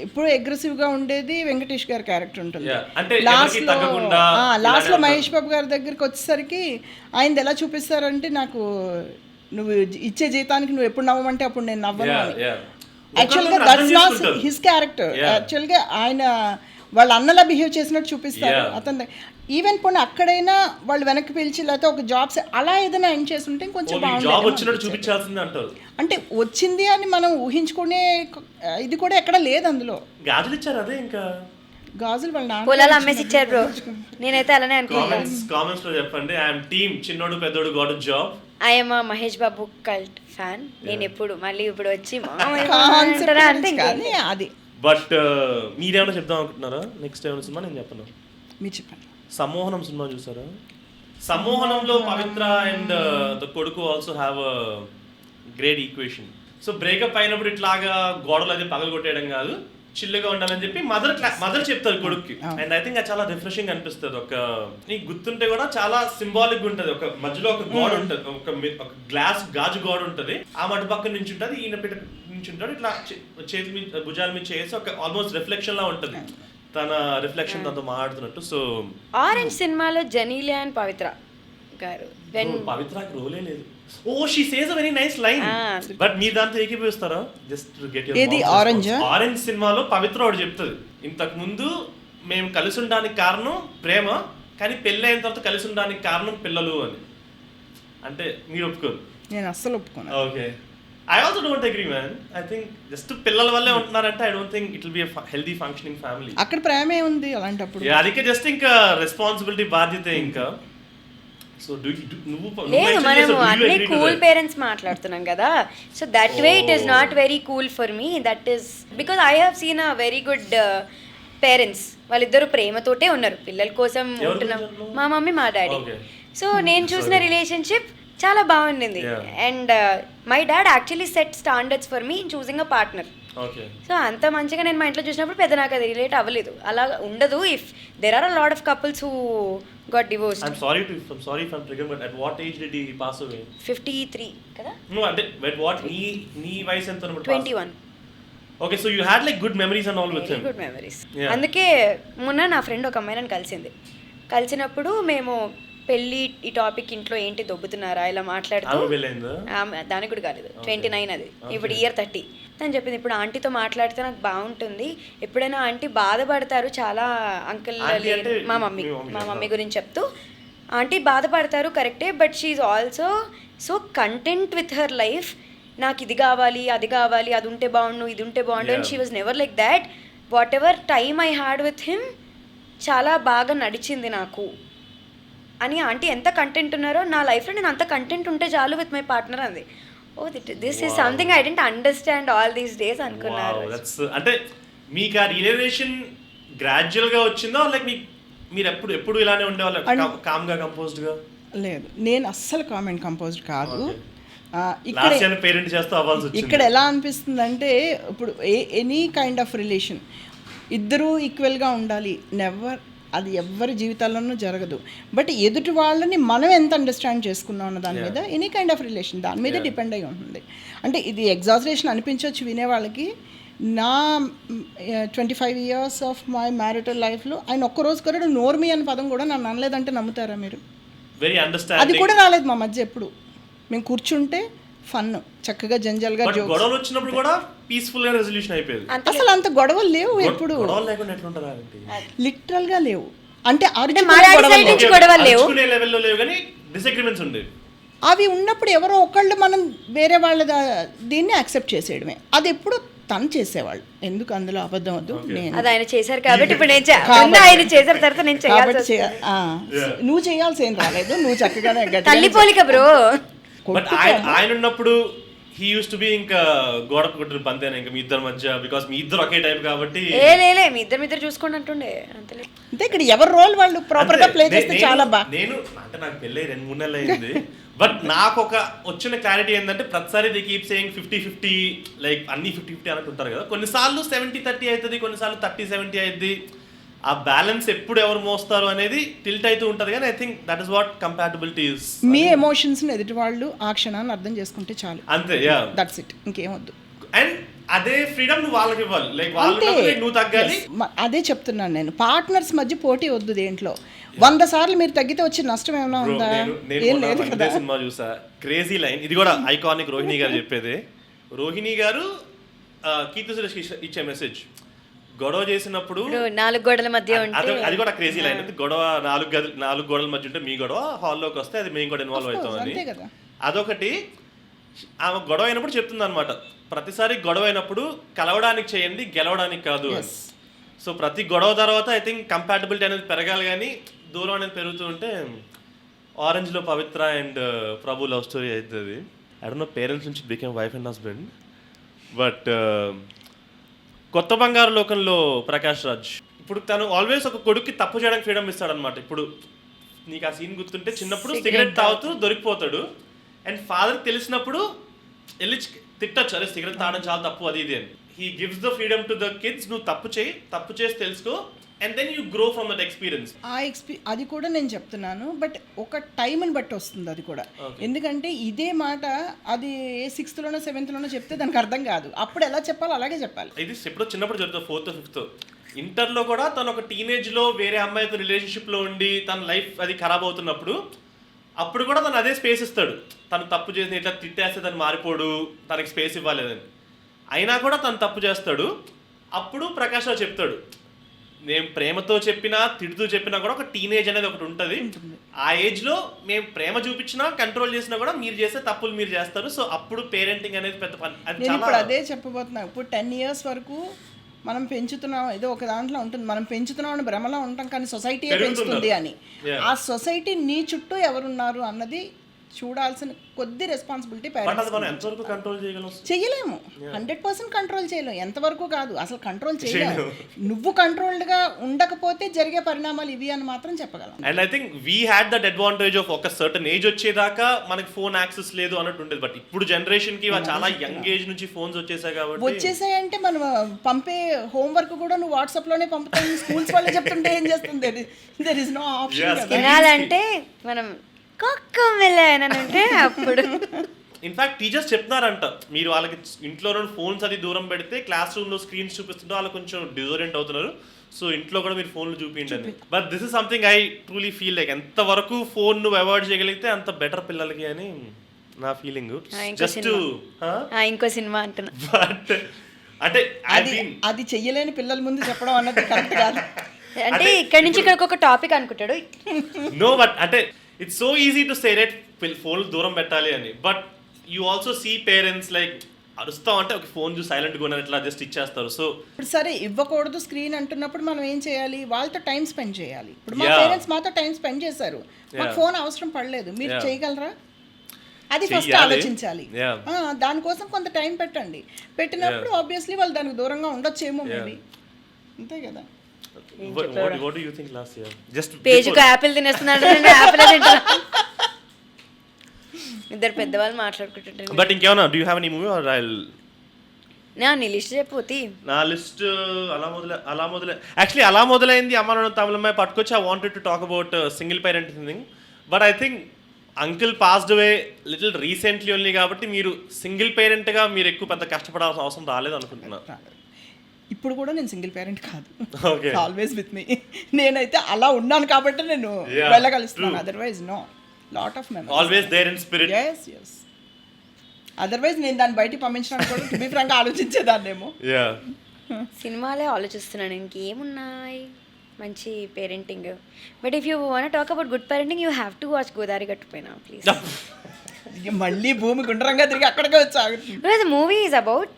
ఎప్పుడు అగ్రెసివ్ గా ఉండేది వెంకటేష్ గారి క్యారెక్టర్ ఉంటుంది. Yeah. అంటే ఎవరికి తగ్గకుండా లాస్ట్ లో ఇలానే మహేష్ బాబు గారి దగ్గరికి వచ్చేసరికి ఆయనది ఎలా చూపిస్తారంటే, నాకు నువ్వు ఇచ్చే జీతానికి నువ్వు ఎప్పుడు నవ్వమంటే అప్పుడు నేను నవ్వను Yeah, అని. yeah. యాక్చువల్గా ఒకరినొకరు దట్స్ అర్థం నాట్ చేసుకుంటారు. His character. Yeah. యాక్చువల్గా ఆయన వాళ్ళ అన్నలా బిహేవ్ చేసినట్టు చూపిస్తారు. Yeah. అతను ఈవెన్ పోనీ అక్కడైనా వాళ్ళు వెనక్కి పిలిచి లేకపోతే ఒక జాబ్స్ అలా ఏదైనా ఎండ్ చేస్తుంటే కొంచెం జాబ్ బాగుండేది వచ్చినట్టు చూపించాల్సిందే అంటారు. అంటే వచ్చింది అని మనం ఊహించుకునే ఇది కూడా ఎక్కడ లేదు అందులో. గాజులు ఇచ్చారు అదే ఇంకా. గాజులు వాళ్ళ నాన్న పొలాలు అమ్మేసి ఇచ్చారు బ్రో, నేనైతే అలానే అనుకుంటాను. కామెంట్స్ లో చెప్పండి. ఐఎమ్ టీమ్ చిన్నోడు పెద్దోడు got job. I'm Mahesh Babu cult fan. నేను ఎప్పుడు మళ్ళీ ఇప్పుడు వచ్చి కాన్సెప్ట్ అంటే కానీ అది బట్ మీరేమైనా చెప్దాం అనుకుంటున్నారా? నెక్స్ట్ ఏమైనా సినిమా నేను చెప్పను. మీరు చెప్పండి. సమ్మోహనం సినిమా చూసారా? సమ్మోహనంలో పవిత్ర అండ్ ద కొడుకు also have a great equation. So breakup అయినప్పుడు ఇట్లాగా గోడలు అది పగలు కొట్టేయడం కాదు, చిల్లుగా ఉండాలని చెప్పి మదర్ చెప్తారు కొడుక్కి. అండ్ ఐ థింక్ అది చాలా రిఫ్రెషింగ్ అనిపిస్తుంది. ఒక నీకు గుర్తుంటే కూడా చాలా సింబాలిక్ ఉంటుంది. ఒక మధ్యలో ఒక గోడ ఉంటుంది, ఒక గ్లాస్ గాజు గోడ ఉంటుంది, ఆ మటు పక్కన నుంచి ఉంటుంది, ఈయన పిట నుంచి ఉంటాడు, ఇట్లా చేతి మీద భుజాల మీద చేసి ఒక ఆల్మోస్ట్ రిఫ్లెక్షన్ లా ఉంటుంది, తన రిఫ్లెక్షన్ తనతో మాట్లాడుతున్నట్టు. సో ఆరెంజ్ సినిమాలో జనీలియా అండ్ పవిత్ర గారు పవిత్రకి రోలే లేదు. Oh she says a very nice line. But మీరు దాంతో ఏకీభవిస్తారా? జస్ట్ టు గెట్ యువర్ ఏది ఆరెంజ్? ఆరెంజ్ సినిమాలో పవిత్ర ఒకటి చెప్తుంది, ఇంతకు ముందు మేము కలిసి ఉండడానికి కారణం ప్రేమ, కానీ పెళ్ళి అయిన తర్వాత కలిసి ఉండడానికి కారణం పిల్లలు అని. అంటే మీరు ఒప్పుకోరు? నేను అస్సలు ఒప్పుకోను. Okay, I also don't agree man. I think just పిల్లల వల్లే ఉంటున్నారంటే I don't think it will be a healthy functioning family. అక్కడ ప్రేమే ఉంది అలాంటప్పుడు. అదికే జస్ట్ ఇంకా రెస్పాన్సిబిలిటీ బాధ్యత ఇంకా. సో లేదు, మనము అన్ని కూల్ పేరెంట్స్ మాట్లాడుతున్నాం కదా. So that way it is not very cool for me. That is because I have seen a very good parents. వాళ్ళిద్దరు ప్రేమతోటే ఉన్నారు, పిల్లల కోసం ఉంటున్నాం, మా మమ్మీ మా డాడీ. సో నేను చూసిన రిలేషన్షిప్ చాలా బాగుండింది. And my dad actually set standards for me in choosing a partner. So అంత మంచిగా నేను మా ఇంట్లో చూసినప్పుడు పెద్ద నాకు అది రిలేట్ అవ్వలేదు. అలా ఉండదు. If there are a lot of couples who got divorced. I'm sorry if I'm triggering, but at what age did he pass away? 53 కదా? No, at what నీ వయసు ఎంత ఉన్నప్పుడు? 21. Okay, so you had like good memories and all with him. Good memories. Yeah. అందుకే మొన్న నా friend ఒక అమ్మాయి నన్ను కలిసినప్పుడు మేము పెళ్ళి ఈ టాపిక్ ఇంట్లో ఏంటి దొబ్బుతున్నారా ఇలా మాట్లాడుతూ, ఆమె పెళ్ళైందా? దానికి కూడా కాలేదు, 29 అది, ఇప్పుడు ఇయర్ 30. తను చెప్పింది ఇప్పుడు ఆంటీతో మాట్లాడితే నాకు బాగుంటుంది, ఎప్పుడైనా ఆంటీ బాధపడతారు చాలా, అంకుల్ మా మమ్మీ గురించి చెప్తూ ఆంటీ బాధపడతారు కరెక్టే, but she's also so content with her life. నాకు ఇది కావాలి అది కావాలి, అది ఉంటే బాగుండు ఇది ఉంటే బాగుండు, and she was never like that. What ever time I had with him చాలా బాగా నడిచింది నాకు అని. ఆంటీ ఎంత కంటెంట్ ఉన్నారో నా లైఫ్లో నేను అంత కంటెంట్ ఉంటే చాలు విత్ మై పార్ట్నర్ అంది. Oh this is something I didn't understand all these days అనుకున్నారు. అంటే మీకు ఆ రియలైజేషన్ గ్రాడ్యువల్ గా వచ్చిందో, లైక్ మీరు ఎప్పుడు ఇలానే ఉండేవాళ్ళు, కామ్ గా కంపోజ్డ్ గా? లేదు, నేను అస్సలు కామెంట్ కంపోజ్డ్ కాదు. ఇక్కడ లాస్ట్ ఇయర్ పేరెంట్ చేస్తూ అవ్వాల్సి వచ్చింది. ఇక్కడ ఎలా అనిపిస్తుంది అంటే ఇప్పుడు ఎనీ కైండ్ ఆఫ్ రిలేషన్ ఇద్దరూ ఈక్వల్గా ఉండాలి, నెవర్, అది ఎవరి జీవితాల్లోనూ జరగదు. బట్ ఎదుటి వాళ్ళని మనం ఎంత అండర్స్టాండ్ చేసుకున్నాం అన్న దాని మీద ఎనీ కైండ్ ఆఫ్ రిలేషన్ దాని మీద డిపెండ్ అయి ఉంటుంది. అంటే ఇది ఎగ్జాజరేషన్ అనిపించవచ్చు వినేవాళ్ళకి. నా 25 years ఆఫ్ మై మ్యారిటల్ లైఫ్లో ఆయన ఒక్కరోజు కూడా నోర్మి అనే పదం కూడా నన్ను అనలేదంటే నమ్ముతారా మీరు? వెరీ అది అండర్స్టాండింగ్. కూడా రాలేదు మా మధ్య ఎప్పుడు. మేము కూర్చుంటే ఫన్ చక్కగా జంజల్గా జోక్స్. గొడవలు వచ్చినప్పుడు కూడా పీస్ఫుల్ గా రెజల్యూషన్ అయిపోయింది. అసలు అంత గొడవలు లేవు ఎప్పుడు, గొడవలు లేకుండా ఎట్లుంటారా అంటే లిటరల్ గా లేవు. అంటే మా డాడీ సైడ్ నుంచి గొడవలు లేవు, అరుచుకునే లెవెల్లో లేవు కానీ డిసగ్రిమెంట్స్ ఉండేవి. అవి ఉన్నప్పుడు ఎవరో ఒకళ్ళు మనం వేరే వాళ్ళ దీన్ని యాక్సెప్ట్ చేసేయడమే. అది ఎప్పుడు తను చేసేవాళ్ళు. ఎందుకు అందులో అబద్ధం వద్దు. నేను అది ఆయన చేశారు కాబట్టి ఇప్పుడు నేను ముందు ఆయన చేశారు తర్వాత నేను కాబట్టి చేయాలి. నువ్వు చేయాల్సి ఏం రాలేదు, నువ్వు చక్కగానే తల్లి పోలిక బ్రో. బట్ ఆయన ఉన్నప్పుడు హీ యూస్ టు బి ఇంకా గోడ కొట్టిన పంతేనా ఇంకా మీ ఇద్దరి మధ్య, బికాస్ మీ ఇద్దరు ఒకే టైప్ కాబట్టి. లేలే మీ ఇద్దరు చూసుకోండి అంటుండే అంతే. అంటే ఇక్కడ ఎవరి రోల్ వాళ్ళు ప్రాపర్ గా ప్లే చేస్తే చాలా బాగా. నేను అంటే నాకు పెళ్ళి 2-3 నెలలు అయింది. బట్ నాకు ఒక వచ్చిన క్లారిటీ ఏంటంటే ప్రతిసారి దే కీప్ సేయింగ్ 50-50, లైక్ అన్ని 50-50 అన్నట్టు ఉంటారు కదా. కొన్నిసార్లు 70-30 అవుతుంది, కొన్నిసార్లు 30-70 అవుతుంది. ఆ బ్యాలెన్స్ ఎప్పుడు ఎవరు మోస్తారు అనేది టిల్ట్ అవుతూ ఉంటుంది. కానీ I think that is what compatibility is. మీ ఎమోషన్స్ ని ఎదుటి వాళ్ళు ఆ క్షణాన్ని అర్థం చేసుకుంటే చాలు, అంతే. యా, దట్స్ ఇట్, ఇంకేమొద్దు. అండ్ అదే ఫ్రీడమ్ నువ్వు వాళ్ళకి ఇవ్వాలి, లైక్ వాళ్ళు నువ్వు తగ్గాలి. అదే చెప్తున్నాను నేను, పార్ట్నర్స్ మధ్య పోటీ వద్దు దేంట్లో. 100 సార్లు మీరు తగ్గితే వచ్చే నష్టం ఏమైనా ఉందా? ఏం లేదు కదా. సినిమా చూసా, క్రేజీ లైన్, ఇది కూడా ఐకానిక్. రోహిణి గారు చెప్పేది. రోహిణి గారు కీర్తి సురేష్ ఇచ్చే మెసేజ్, గొడవ చేసినప్పుడు 4 గోడల మధ్య అది కూడా క్రేజీ లైన్. గొడవ 4 గోడల మధ్య ఉంటే మీ గొడవ హాల్లోకి వస్తే అది మేము కూడా ఇన్వాల్వ్ అవుతామని. అదొకటి. ఆమె గొడవ అయినప్పుడు చెప్తుంది అనమాట, ప్రతిసారి గొడవ అయినప్పుడు కలవడానికి చేయండి, గెలవడానికి కాదు అని. సో ప్రతి గొడవ తర్వాత ఐ థింక్ కంపాటబిలిటీ అనేది పెరగాలి, కానీ దూరం అనేది పెరుగుతూ ఉంటే ఆరెంజ్లో పవిత్ర అండ్ ప్రభు లవ్ స్టోరీ అవుతుంది. ఐ డోంట్ నో పేరెంట్స్ నుంచి became wife and husband. But కొత్త బంగారు లోకంలో ప్రకాష్ రాజ్ ఇప్పుడు తను ఆల్వేస్ ఒక కొడుక్కి తప్పు చేయడానికి ఫ్రీడమ్ ఇస్తాడనమాట. ఇప్పుడు నీకు ఆ సీన్ గుర్తుంటే చిన్నప్పుడు సిగరెట్ తాగుతూ దొరికిపోతాడు, అండ్ ఫాదర్ తెలిసినప్పుడు వెళ్ళి తిట్టచ్చు, అరే సిగరెట్ తాగడం చాలా తప్పు అది ఇది అని. He gives the freedom to the kids, నువ్వు తప్పు చేసి తెలుసుకో, and then you grow from that experience. అది కూడా నేను చెప్తున్నాను, బట్ ఒక టైంని బట్టి వస్తుంది అది కూడా. ఎందుకంటే ఇదే మాట అది 6th లోనో 7th లోనో చెప్తే దానికి అర్థం కాదు. అప్పుడు ఎలా చెప్పాలో అలాగే చెప్పాలి. ఇది ఎప్పుడో చిన్నప్పుడు జరుగుతుంది, 4th 5th. ఇంటర్లో కూడా తను ఒక టీనేజ్లో వేరే అమ్మాయితో రిలేషన్షిప్లో ఉండి తన లైఫ్ అది ఖరాబ్ అవుతున్నప్పుడు అప్పుడు కూడా తను అదే స్పేస్ ఇస్తాడు. తను తప్పు చేసి ఇట్లా తిట్టేస్తే తను మారిపోడు, తనకి స్పేస్ ఇవ్వాలేదని. అయినా కూడా తను తప్పు చేస్తాడు. అప్పుడు ప్రకాష్ రావు చెప్తాడు, నేను ప్రేమతో చెప్పినా తిడుతూ చెప్పినా కూడా ఒక టీనేజ్ అనేది ఒకటి ఉంటుంది. ఆ ఏజ్లో మేము ప్రేమ చూపించినా కంట్రోల్ చేసినా కూడా మీరు చేసే తప్పులు మీరు చేస్తారు. సో అప్పుడు పేరెంటింగ్ అనేది పెద్ద పని. నేను ఇప్పుడు అదే చెప్పబోతున్నా. ఇప్పుడు 10 years వరకు మనం పెంచుతున్నాం, ఏదో ఒక దాంట్లో ఉంటుంది, మనం పెంచుతున్నాం అని భ్రమలో ఉంటాం, కానీ సొసైటీ పెంచుతుంది అని. ఆ సొసైటీ నీ చుట్టూ ఎవరున్నారు అన్నది చూడాల్సిన కొద్ది రెస్పాన్సిబిలిటీ చెయ్యలేము. 100% కంట్రోల్ చేయలేము, ఎంతవరకు కాదు అసలు కంట్రోల్ చేయలేము. నువ్వు కంట్రోల్డ్గా ఉండకపోతే జరిగే పరిణామాలు ఇవి అని మాత్రం చెప్పగలం. And I think we had that advantage of ఒక సర్టన్ ఏజ్ వచ్చేదాకా మనకి ఫోన్ యాక్సెస్ లేదు అన్నట్టు ఉండేది. బట్ ఇప్పుడు జనరేషన్ కి చాలా యంగ్ ఏజ్ నుంచి ఫోన్స్ వచ్చేసాయి కాబట్టి, వచ్చేసాయంటే మనం పంపే హోంవర్క్ కూడా నువ్వు వాట్సాప్ లోనే పంపుతాను, స్కూల్స్ వాళ్ళే చెప్తుంటే ఏం చేస్తుంది? There is no option. వినాలంటే మనం అంటే అప్పుడు ఇన్ఫాక్ట్ టీచర్స్ చెప్తున్నారంట, మీరు వాళ్ళకి ఇంట్లో ఫోన్స్ అది దూరం పెడితే క్లాస్ రూమ్ లో స్క్రీన్స్ చూపిస్తుంటే వాళ్ళు కొంచెం డిజోరియంట్ అవుతున్నారు. సో ఇంట్లో కూడా మీరు ఫోన్లు చూపించండి. But this is something I truly feel like ఎంత వరకు ఫోన్ నువ్వు అవాయిడ్ చేయగలిగితే అంత బెటర్ పిల్లలకి అని నా ఫీలింగ్. జస్ట్ ఇంకో సినిమా అంటున్నా. బట్ అంటే అది చెయ్యలేని పిల్లల ముందు చెప్పడం అన్నది కరెక్ట్ కాదు. అంటే ఇక్కడి నుంచి ఇక్కడికి ఒక టాపిక్ అనుకుంటాడు. నో, బట్ అంటే it's so easy to say that phone దూరం పెట్టాలి అని. But you also see parents like అరుస్తాం అంటే ఒక ఫోన్ చూసి సైలెంట్గా ఉన్న ఇట్లా జస్ట్ ఇచ్చేస్తారు. సో ఇప్పుడు సరే ఇవ్వకూడదు స్క్రీన్ అంటున్నప్పుడు మనం ఏం చేయాలి? వాళ్ళతో టైం స్పెండ్ చేయాలి. ఇప్పుడు మా పేరెంట్స్ మాతో టైం స్పెండ్ చేశారు, మాకు ఫోన్ అవసరం పడలేదు, మీరు చేయగలరా? అది ఫస్ట్ ఆలోచించాలి. దానికోసం కొంత టైం పెట్టినప్పుడు ఆబ్వియస్లీ వాళ్ళు దానికి దూరంగా ఉండొచ్చేమో మేబీ, అంతే కదా. What do you think last year? Just పేజ్ కు యాపిల్ తినేస్తున్నాడు, యాపిల్ తింటున్నా. ఇద్దరు పెద్దవాళ్ళు మాట్లాడుకుంటుంటారు. బట్ ఇంకేమన్నా do you have any movie or I నా నీ లిస్ట్ చెప్పి నా లిస్ట్ అలా మొదలై యాక్చువల్లీ అలా మొదలైంది అమ్మ తమిళమ్మాయి పట్టుకొచ్చి I wanted to talk about single parent thing. But I think uncle passed away little recently only కాబట్టి మీరు సింగిల్ పేరెంట్గా మీరు ఎక్కువ పెద్ద కష్టపడాల్సిన అవసరం రాలేదు అనుకుంటున్నా. ఇప్పుడు కూడా నేను సింగిల్ పేరెంట్ కాదు, Okay. Always with me. నేనైతే అలా ఉన్నాను కాబట్టి నేను Yeah, వెళ్ళగలుస్తున్నాను, true. Otherwise no. Lot of memories. Always there in spirit. Yes otherwise నేను దాన్ని బయటికి పంపించడానికి కూడా టు బి ఫ్రాంక్ ఆలోచించేదాన్నేమో. యా సినిమాలే ఆలోచిస్తున్నాను ఇంకేమున్నాయి మంచి parenting. But if you want talk about good parenting you have to watch Godavari Gattupaina please. ఇక మళ్ళీ భూమి గుండ్రంగా తిరిగి అక్కడికే వచ్చి ఆగుతుంది. ద మూవీ ఈజ్ అబౌట్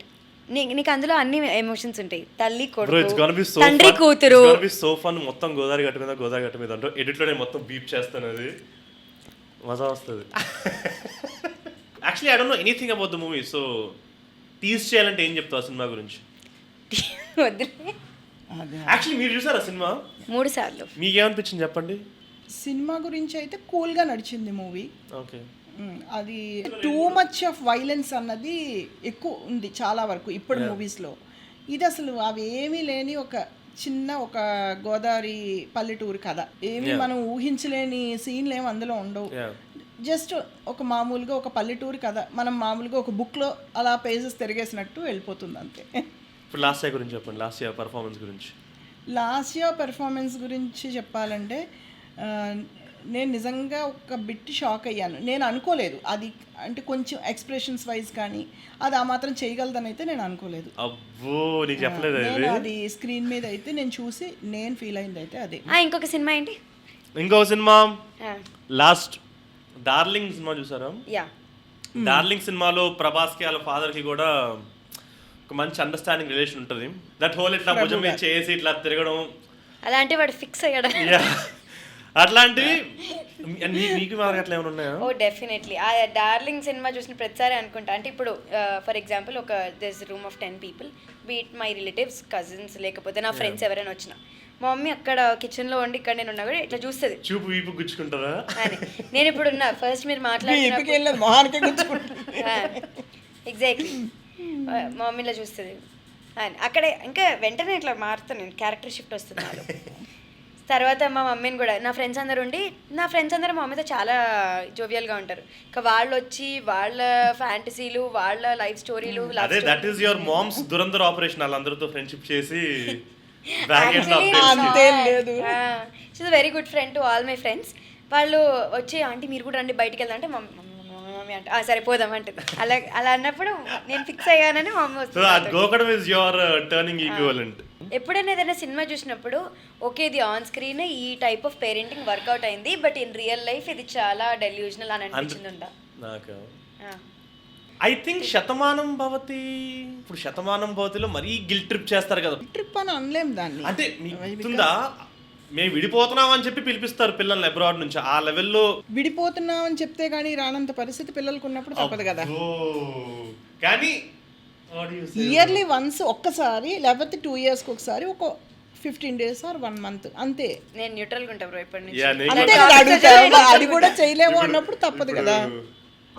నీకు అందులో అన్ని ఎమోషన్స్ ఉంటాయి, తల్లి Bro, it's gonna be కొడుకు so తండ్రి fun. కూతురు. It's gonna be so fun. మొత్తం గోదావరి గట్టు మీద అంటే ఎడిట్లో నేను మొత్తం బీప్ చేస్తాను, అది మజా వస్తుంది. Actually I don't know anything about the movie, so tease చేయాలంటే ఏం చెప్తావు సినిమా గురించి? వద్దులే. అదే యాక్చువల్లీ మీరు చూసారా సినిమా? 3 సార్లు. మీకేమనిపించింది చెప్పండి. సినిమా గురించి అయితే కూల్గా నడిచింది మూవీ. ఓకే. అది టూ మచ్ ఆఫ్ వైలెన్స్ అన్నది ఎక్కువ ఉంది చాలా వరకు ఇప్పుడు మూవీస్లో. ఇది అసలు అవి ఏమీ లేని ఒక చిన్న ఒక గోదావరి పల్లెటూరు కథ. ఏమి మనం ఊహించలేని సీన్లు ఏమి అందులో ఉండవు. జస్ట్ ఒక మామూలుగా ఒక పల్లెటూరు కథ మనం మామూలుగా ఒక బుక్లో అలా పేజెస్ తిరిగేసినట్టు వెళ్ళిపోతుంది అంతే. ఇప్పుడు లాస్ట్ ఇయర్ గురించి చెప్పండి, లాస్ట్ ఇయర్ పర్ఫార్మెన్స్ గురించి. లాస్ట్ ఇయర్ పెర్ఫార్మెన్స్ గురించి చెప్పాలంటే నేను నిజంగా ఒక బిట్ షాక్ అయ్యాను. నేను అనుకోలేదు అది అంటే కొంచెం ఎక్స్ప్రెషన్స్ వైజ్ కానీ అది ఆ మాత్రం చేయగలదని అయితే నేను అనుకోలేదు. అబ్బో నీకు చెప్పలేదు. నేను అది స్క్రీన్ మీద అయితే నేను చూసి నేను ఫీల్ అయింది అయితే అదే. ఇంకొక సినిమా ఏంటి? ఇంకో సినిమా లాస్ట్ డార్లింగ్ సినిమా చూసారా? యా. డార్లింగ్ సినిమాలో ప్రభాస్కి వాళ్ళ ఫాదర్కి కూడా ఒక మంచి అండర్స్టాండింగ్ రిలేషన్ ఉంటుంది. దట్ హోల్ ఇట్లా భుజం మీద చేసి ఇట్లా తిరగడం అలాంటి వాడు ఫిక్స్ అయ్యాడు. అట్లాంటివి మీకు మాకు అట్లా ఏమైనా ఉన్నాయా? Oh definitely. ఆ డార్లింగ్ సినిమా చూసిన ప్రతిసారి అనుకుంటా అంటే ఇప్పుడు ఫర్ ఎగ్జాంపుల్ ఒక this room of 10 people be it my relatives cousins లేకపోతే నా ఫ్రెండ్స్ ఎవరైనా వచ్చినా మా మమ్మీ అక్కడ కిచెన్లో వండి ఇక్కడ నేను ఉన్నా కూడా ఇట్లా చూస్తుంది. చూపు వీపు గుచ్చుకుంటారా? నేను ఇప్పుడు ఉన్నా ఫస్ట్ మీరు మాట్లాడుతున్నప్పుడు ఎగ్జాక్ట్లీ మా మమ్మీ ఇలా చూస్తుంది అక్కడే ఇంకా వెంటనే ఇట్లా మారుతాను నేను, క్యారెక్టర్ షిఫ్ట్ వస్తుంది నాలో. తర్వాత మా మమ్మీని కూడా నా ఫ్రెండ్స్ అందరూ మా మమ్మీతో చాలా జోవియల్గా ఉంటారు. ఇంకా వాళ్ళు వచ్చి వాళ్ళ ఫ్యాంటసీలు వాళ్ళ లైఫ్ స్టోరీలు. అదే that is your mom's Durandhar operation, వాళ్ళందరితో ఫ్రెండ్షిప్ చేసి she's very good friend to all my friends. వాళ్ళు వచ్చి ఆంటీ మీరు కూడా రండి బయటికి వెళ్దాం అంటే మమ్మీ అంటే సరే పోదాం అంటుంది. అలా అన్నప్పుడు నేను ఫిక్స్ అయ్యానని మా మమ్మీ వస్తుంది. ఎప్పుడైనా ఏదైనా సినిమా చూసినప్పుడు ఓకే ఇది ఆన్ స్క్రీన్ ఈ టైప్ ఆఫ్ పేరెంటింగ్ వర్కౌట్ అయింది బట్ ఇన్ రియల్ లైఫ్ ఇది చాలా డెల్యూజనల్ అని అనిపించింది ఉందా నాకు? ఐ థింక్ శతమానం భవతి, ఇప్పుడు శతమానం భవతిలో మరీ గిల్ట్ ట్రిప్ చేస్తారు కదా. ట్రిప్ అని అనలేం దాన్ని. అంటే మీకు గుర్తుందా మేము విడిపోతున్నాం అని చెప్పి పిలిపిస్తారు పిల్లల్ని అబ్రాడ్ నుంచి, ఆ లెవెల్లో విడిపోతున్నాం అని చెప్తే కానీ రానంత పరిస్థితి పిల్లలకు ఉన్నప్పుడు తప్పదు కదా. కానీ ఇయర్లీ వన్స్ ఒక్కసారి లేకపోతే 2 yearsకి ఒకసారి ఒక 15 days or 1 month అంతే. నేను న్యూట్రల్గా ఉంటా బ్రో ఇప్పటి నుంచి. అంతే కదా అడుగుతా, అది కూడా చేయలేము అన్నప్పుడు తప్పదు కదా.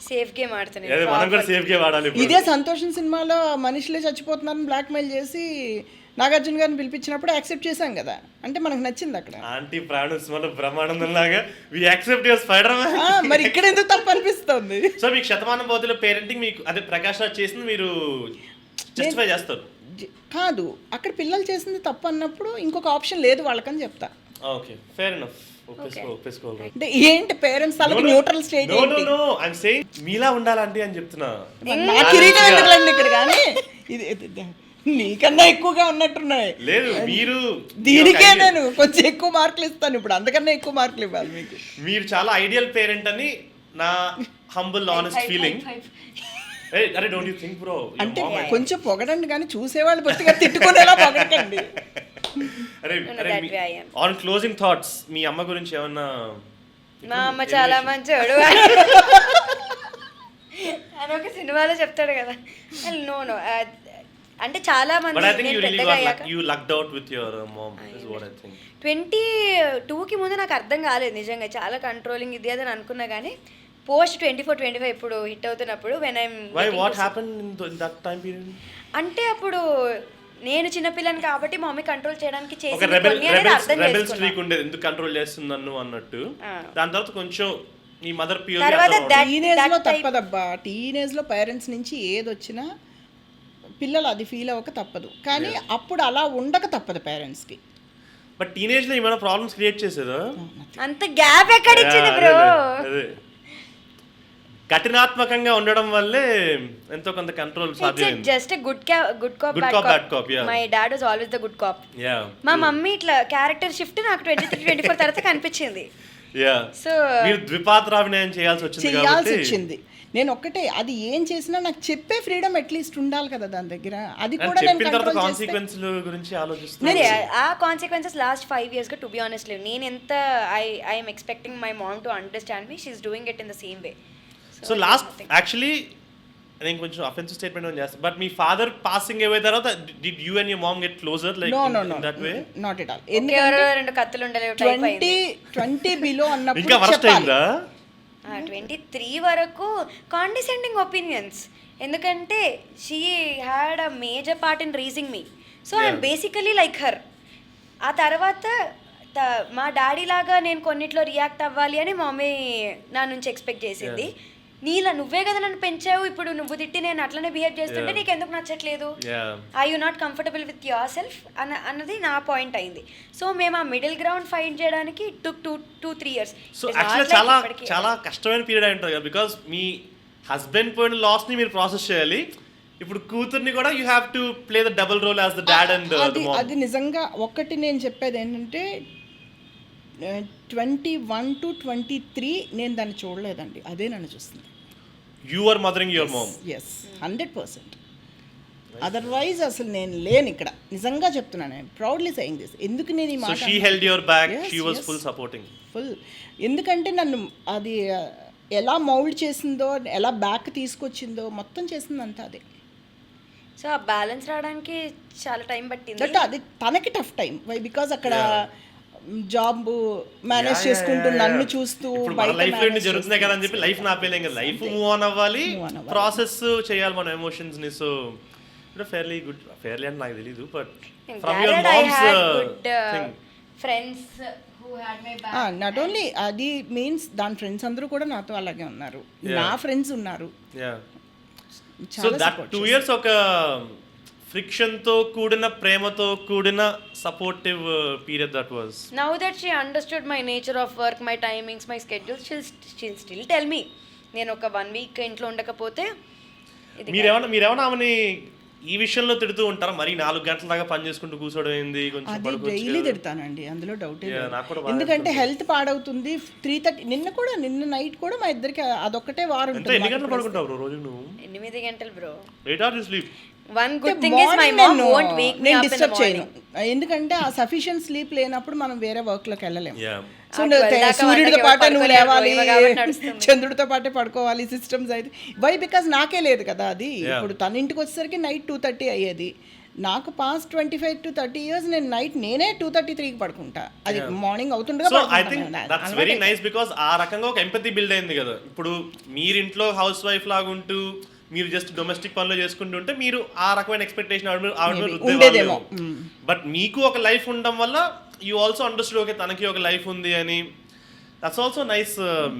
సేఫ్ గేమ్ ఆడుతున్నాను. మనం కూడా సేఫ్ గేమ్ ఆడాలి. ఇదే సంతోషం సినిమాలో మనుషులే చచ్చిపోతున్నారని బ్లాక్మెయిల్ చేసి నాగార్జున గారిని పిలిపించినప్పుడు యాక్సెప్ట్ చేశాం కదా, అంటే మనకు నచ్చింది అక్కడ. ఆంటీ ప్రాణం సినిమాలో బ్రహ్మానందం లాగా we accept your spider man. మరి ఇక్కడ ఎందుకు తప్పు అనిపిస్తుంది? సో మీకు శతమానం భవతిలో పేరెంటింగ్ మీకు అదే ప్రకాష్ రాజ్ చేసింది మీరు జస్టిఫై చేస్తారు కాదు, అక్కడ పిల్లలు చేసింది తప్పు అన్నప్పుడు ఇంకొక ఆప్షన్ లేదు వాళ్ళకని చెప్తా. Okay fair enough. అంటే ఏంటి పేరెంట్స్ వాళ్ళకి న్యూట్రల్ స్టేట్ ఏంటి? నో ఐ యామ్ సేయింగ్ మీలా ఉండాలండి అని చెప్తున్నా. నా కిరీటం ఎందుకులండి ఇక్కడ, కానీ ఇది నీకన్నా ఎక్కువగా ఉన్నట్టున్నాయి. లేదు మీరు దీనికే నేను కొంచెం ఎక్కువ మార్కులు ఇస్తాను ఇప్పుడు, అందుకన్నా ఎక్కువ మార్కులు ఇవ్వాలి మీకు. మీరు చాలా ఐడియల్ పేరెంట్ అని నా హంబుల్ ఆనెస్ట్ ఫీలింగ్. అరే డోంట్ యు థింక్ బ్రో? అంటే కొంచెం పొగడండి కానీ చూసేవాళ్ళు బొత్తిగా తిట్టుకునేలా పొగడకండి. అరే ఆన్ క్లోజింగ్ థాట్స్ మీ అమ్మ గురించి ఏమన్నా? మా అమ్మ చాలా మంచోడు అని ఒక సినిమాలో చెప్తాడు కదా. నో అంటే చాలా మంది 22కి ముందు నాకు అర్థం కాలేదు నిజంగా, చాలా కంట్రోలింగ్ ఇది అని అనుకున్నా కానీ పోస్ట్ 24-25 ఇప్పుడు హిట్ అవుతున్నప్పుడు when I'm why what happen in that time period? అంటే అప్పుడు నేను చిన్నపిల్లని కాబట్టి మా మమ్మీ కంట్రోల్ చేయడానికి ఒక చేసి రెబెల్ స్ట్రీక్ ఉండేది, ఎందుకు కంట్రోల్ చేస్తుంది నన్ను అన్నట్టు. దాని తర్వాత కొంచెం ఈ మదర్ తర్వాత టీనేజ్ లో తప్పదబ్బా, టీనేజ్ లో పేరెంట్స్ నుంచి ఏది వచ్చినా పిల్లలు అది ఫీల్ అవ్వక తప్పదు, కానీ అప్పుడు అలా ఉండక తప్పదు పేరెంట్స్ కి. బట్ టీనేజ్ లో ఏమైనా ప్రాబ్లమ్స్ క్రియేట్ చేసేదా? అంత గ్యాప్ ఎక్కడ ఇచ్చింది బ్రో? కఠినాత్మకంగా ఉండడం వల్లే ఎంతో కొంత కంట్రోల్ సాధ్యమైంది. Just good cop bad cop. My dad was always the good cop. మా మమ్మీ ఇట్లా క్యారెక్టర్ షిఫ్ట్ నాకు 23-24 తర్వాత కనిపించింది. సో మీరు ద్విపాత్రాభినయం చేయాల్సి వచ్చింది. నేను ఒక్కటే, అది ఏం చేసినా నాకు చెప్పే ఫ్రీడమ్ అట్లీస్ట్ ఉండాలి కదా దాని దగ్గర. అది కూడా నేను కంట్రోల్ కాన్సిక్వెన్సెస్ గురించి ఆలోచిస్తున్నాను. ఆ కాన్సిక్వెన్సెస్ లాస్ట్ 5 years గా టు బి ఆనెస్ట్ లేవు. నేను ఎంత I am expecting my mom to understand me, she is doing it in the same way. So last actually నేను కొంచెం అఫెన్సివ్ స్టేట్మెంట్ చేస్తాను, బట్ మీ ఫాదర్ పాసింగ్ అవే తర్వాత did you and your mom get closer like in that way? Not at all. ఎందుకంటే రెండు కత్తులు ఉండలేవు type అయింది. 20 బిలో అన్నప్పుడు ఇంకా వర్స్ట్ అయిందా? 23 వరకు కాండిసెండింగ్ ఒపీనియన్స్, ఎందుకంటే she had a major part in raising me. So I'm basically like her. ఆ తర్వాత మా డాడీ లాగా నేను కొన్నిట్లో రియాక్ట్ అవ్వాలి అని మమ్మీ నా నుంచి ఎక్స్పెక్ట్ చేసింది. నువ్వే కదా నన్ను పెంచావు, ఇప్పుడు నువ్వు తిట్టి నేను అట్లనే బిహేవ్ చేస్తుంటే నీకు ఎందుకు నచ్చట్లేదు, I you not comfortable with your self అన్నది నా పాయింట్ అయింది. సో మేము ఆ మిడిల్ గ్రౌండ్ ఫైండ్ చేయడానికి టుక్ 2-3 years. సో యాక్చువల్లీ చాలా కష్టమైన పీరియడ్ అయి ఉంటుంది కదా, బికాస్ మీ హస్బెండ్ పోయిన లాస్ ని మీరు ప్రాసెస్ చేయాలి, ఇప్పుడు కూతుర్ని కూడా you have to play the double role as the dad and the mom. అది నిజంగా ఒకటి నేను చెప్పేది ఏంటంటే 21 to 23 నేను దాన్ని చూడలేదండి, అదే నన్ను చూస్తుంది. You are mothering your mom? yes 100%. Otherwise అసలు నేను లేను ఇక్కడ, నిజంగా చెప్తున్నాను. I'm proudly saying this. ఎందుకు నేను ఈ మాట, so she held your back, she was full supporting. Full. ఎందుకంటే నన్ను అది ఎలా మౌల్డ్ చేసిందో, ఎలా బ్యాక్ తీసుకొచ్చిందో మొత్తం చేసిందంతా అదే. సో ఆ బ్యాలెన్స్ రావడానికి చాలా టైం పట్టింది. బట్ అది తనకి టఫ్ టైం, బికాజ్ అక్కడ జాబ్ మేనేజ్ చేసుకుంటూ నన్ను చూస్తూ లైఫ్ లో జరుగుతున్నాయి కదా అని చెప్పి లైఫ్ నాపేలేం కదా, లైఫ్ మూవ్ ఆన్ అవ్వాలి, ప్రాసెస్ చేయాలి మన ఎమోషన్స్ ని. సో ఫెయిర్లీ గుడ్, ఫెయిర్లీ అంటే నాకు తెలీదు, but from your mom's friends who had my back. Not only అది మీన్స్ దాని ఫ్రెండ్స్ అందరూ కూడా నాతో అలాగే ఉన్నారు, నా ఫ్రెండ్స్ ఉన్నారు. సో దట్ 2 years ఒక ఫ్రిక్షన్ తో కూడిన ప్రేమతో కూడిన supportive period that was. Now that she understood my nature of work, my timings, my schedule, she'll still tell me. నేను ఒక 1 week ఇంట్లో ఉండకపోతే మీరేమన్నా ఆమెని ఈ విషయంలో తిడుతూ ఉంటారా? మరి 4 గంటల దాకా పని చేసుకుంటూ కూర్చోవడం ఏంది? అది డైలీ తిడతానండి, అందులో డౌట్. ఎందుకంటే హెల్త్ పాడవుతుంది. 3:30 నిన్న నైట్ కూడా మా ఇద్దరికి అదొక్కటే వారు. ఎన్ని గంటలు పడుకుంటావు రోజు నువ్వు? 8 గంటలు bro. 8 hours sleep. One good thing is my mom won't wake me up in the morning. ఎందుకంటే ఆ సఫిషియెంట్ స్లీప్ లేనప్పుడు మనం వేరే వర్క్ లోకి వెళ్ళలేము. సో 12 సూర్యుడితో పాటే నువ్వు లేవాలి, చంద్రుడితో పాటే పడుకోవాలి, సిస్టమ్స్ అయితే. వై బికాజ్ నాకే లేదు కదా అది. ఇప్పుడు తన ఇంటికి వచ్చేసరికి నైట్ 2:30 అయ్యేది. నాకు పాస్ట్ 25 to 30 years నేను నైట్ నేనే 2:33కి పడుకుంటా, అది మార్నింగ్ అవుతుండగా. So I think that's very nice, because ఆ రకంగా ఒక ఎంపతి బిల్డ్ అయింది కదా. ఇప్పుడు మీరింట్లో హౌస్ వైఫ్ లాగా ఉంటూ మీరు జస్ట్ డొమెస్టిక్ పనులు చేసుకుంటుంటే మీరు ఆ రకమైన ఎక్స్పెక్టేషన్ ఉండేదేమో. బట్ మీకు ఒక లైఫ్ ఉండడం వల్ల యూ ఆల్సో అండర్స్టూడ్, ఓకే తనకి ఒక లైఫ్ ఉంది అని. That's also nice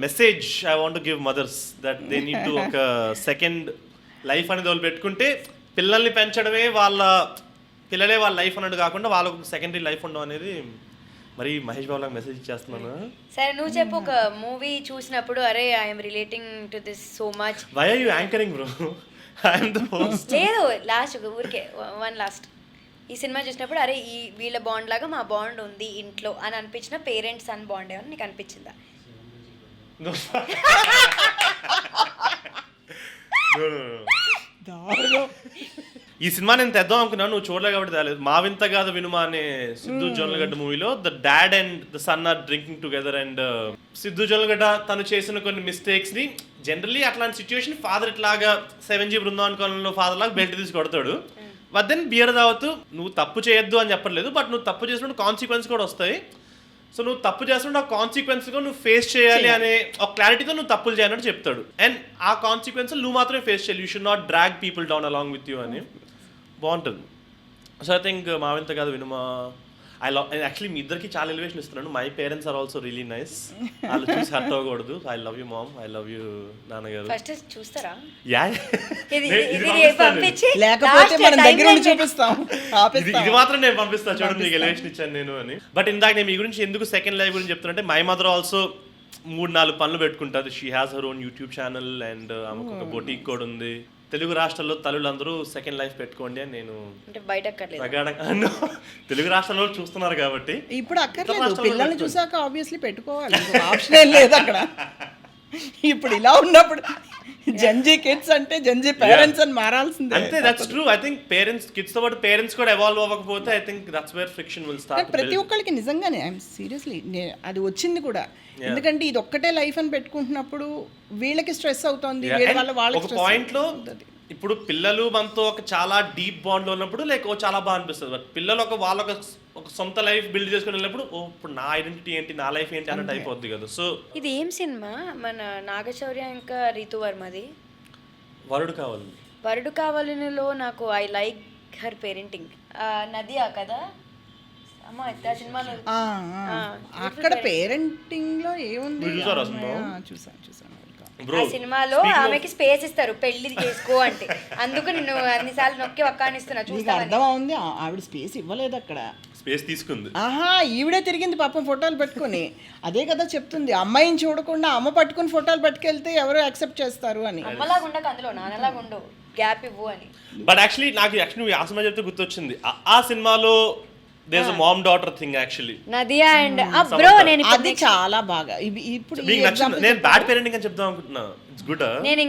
message I want to give mothers, that they need to ఒక సెకండ్ లైఫ్ అనేది వాళ్ళు పెట్టుకుంటే పిల్లల్ని పెంచడమే పిల్లలే వాళ్ళ లైఫ్ అన్నట్టు కాకుండా వాళ్ళకు సెకండరీ లైఫ్ ఉండడం అనేది. మరి మహేష్ బాబు లాగా మెసేజ్ ఇచ్చేస్తున్నాను. సరే నువ్వు చెప్పు, ఒక మూవీ చూసినప్పుడు అరే I'm relating to this so much. Why are you anchoring bro? I am the host. లేదు, లాస్ట్ ఊరికే లాస్ట్ ఈ సినిమా చూసినప్పుడు అరే ఈ వీళ్ళ బాండ్ లాగా మా బాండ్ ఉంది ఇంట్లో అని అనిపించిన పేరెంట్స్ సన్ బాండ్ ఏమని నీకు అనిపించిందా? ఈ సినిమా నేను తెద్దాం అనుకున్నాను, నువ్వు చూడలే కాబట్టి తేలేదు. మా వింత కాదు వినుమా అనే సిద్ధు జొన్నలగడ్డ మూవీలో the dad and the son are drinking together, and Siddhu Jonnalagadda తను చేసిన కొన్ని మిస్టేక్స్ ని, జనరల్లీ అట్లాంటి సిచ్యువేషన్ ఫాదర్ ఇట్లాగా 7G బృందావన్ కాలంలో ఫాదర్ లాగా బెల్ట్ తీసి కొడతాడు. బట్ దెన్ బియర్ తాగుతూ నువ్వు తప్పు చేయొద్దు అని చెప్పట్లేదు, బట్ నువ్వు తప్పు చేసినప్పుడు కాన్సిక్వెన్స్ కూడా వస్తాయి. సో నువ్వు తప్పు చేస్తుంటే ఆ కాన్సిక్వెన్స్ గా నువ్వు ఫేస్ చేయాలి అనే ఒక క్లారిటీతో నువ్వు తప్పులు చేయాలని చెప్తాడు. అండ్ ఆ కాన్సిక్వెన్స్ నువ్వు మాత్రమే ఫేస్ చేయాలి. You should not drag people down along with you అని బాగుంటుంది. సో ఐ థింక్ మావింత కాదు వినుమా ఐ లవ్ యాక్చువల్లీ మీ ఇద్దరికి చాలా ఎలివేషన్ ఇస్తున్నాను. My parents are also really nice. వాళ్ళు చూసి హర్ట్ అవ్వకూడదు. I love you mom, I love you నాన్నగారు. ఫస్ట్ చూస్తారా? యా పంపించి లేకపోతే మనం దగ్గర ఉండి చూపిస్తాం. ఇది మాత్రం నేను పంపిస్తాను చూడండి నీకు ఎలివేషన్ ఇచ్చాను నేను అని. బట్ ఇందాక నేను మీ గురించి ఎందుకు సెకండ్ లైఫ్ గురించి చెప్తున్నా అంటే మై మదర్ ఆల్సో 3-4 పనులు పెట్టుకుంటుంది. She has her own YouTube channel and ఆమెకు ఒక బొటీక్ కూడా ఉంది. తెలుగు రాష్ట్రాల్లో తల్లులందరూ సెకండ్ లైఫ్ పెట్టుకోండి అని నేను తెలుగు రాష్ట్రాల్లో చూస్తున్నారు కాబట్టి ఇప్పుడు అక్కర్లేదు. పిల్లల్ని చూసాక ఆబ్వియస్లీ పెట్టుకోవాలి, ఆప్షన్ ఏం లేదు అక్కడ. ఇప్పుడు ఇలా ఉన్నప్పుడు జంజీ కిడ్స్ అంటే జంజీ పేరెంట్స్ అని మారాల్సిందే. అంతే, that's true. I think parents kids తో పాటు పేరెంట్స్ కూడా ఎవాల్వ్ అవ్వకపోతే I think that's where friction will start. ప్రతి ఒక్కరికి నిజంగానే ఐఎమ్ సీరియస్లీ అది వచ్చింది కూడా. ఎందుకంటే ఇది ఒక్కటే లైఫ్ అని పెట్టుకుంటున్నప్పుడు వీళ్ళకి స్ట్రెస్ అవుతుంది, వాళ్ళకి ఒక పాయింట్ లో ఇప్పుడు పిల్లలు మనతో ఒక చాలా డీప్ బాండ్ లో ఉన్నప్పుడు లైక్ చాలా బాగా అనిపిస్తుంది. బట్ పిల్లలు వాళ్ళ సొంత లైఫ్ బిల్డ్ చేసుకుని వెళ్ళినప్పుడు ఇప్పుడు నా ఐడెంటిటీ ఏంటి, నా లైఫ్ ఏంటి అన్నట్టు అయిపోద్ది కదా. సో ఇది ఏం సినిమా? మన నాగశౌర్య ఇంకా రీతు వర్మది వరుడు కావాలి. వరుడు కావాలిలో నాకు I like her parenting. Nadiya కదా అమ్మ ఆ సినిమాలో అక్కడ పేరెంటింగ్ లో ఏముంది చూసాను. ఆ సినిమాలో ఆమెకి స్పేస్ ఇస్తారు పెళ్లి చేసుకో అంటే. అందుకు నేను అన్నిసార్లు నొక్కి ఒక్కానిస్తున్నా చూస్తా. అర్థం ఉంది, ఆవిడ స్పేస్ ఇవ్వలేదు అక్కడ, స్పేస్ తీసుకుంది. ఈవిడే తిరిగింది పాపం ఫోటోలు పెట్టుకుని. అదే కదా చెప్తుంది, అమ్మాయిని చూడకుండా అమ్మ పట్టుకుని ఫోటోలు పట్టుకెళ్తే ఎవరు యాక్సెప్ట్ చేస్తారు అని. అమ్మలాగా ఉండక అందులో నాన్నలాగా ఉండు, గ్యాప్ ఇవ్వు అని. బట్ యాక్చువల్లీ నువ్వు ఆ సినిమా చెప్తే గుర్తొచ్చింది. ఆ సినిమాలో there's a mom daughter thing actually. Nadiya and bro నేను అది చాలా బాగా ఇప్పుడు నేను బ్యాడ్ పేరెంటింగ్ అని చెప్దాం అనుకుంటున్నా. It's good. నేను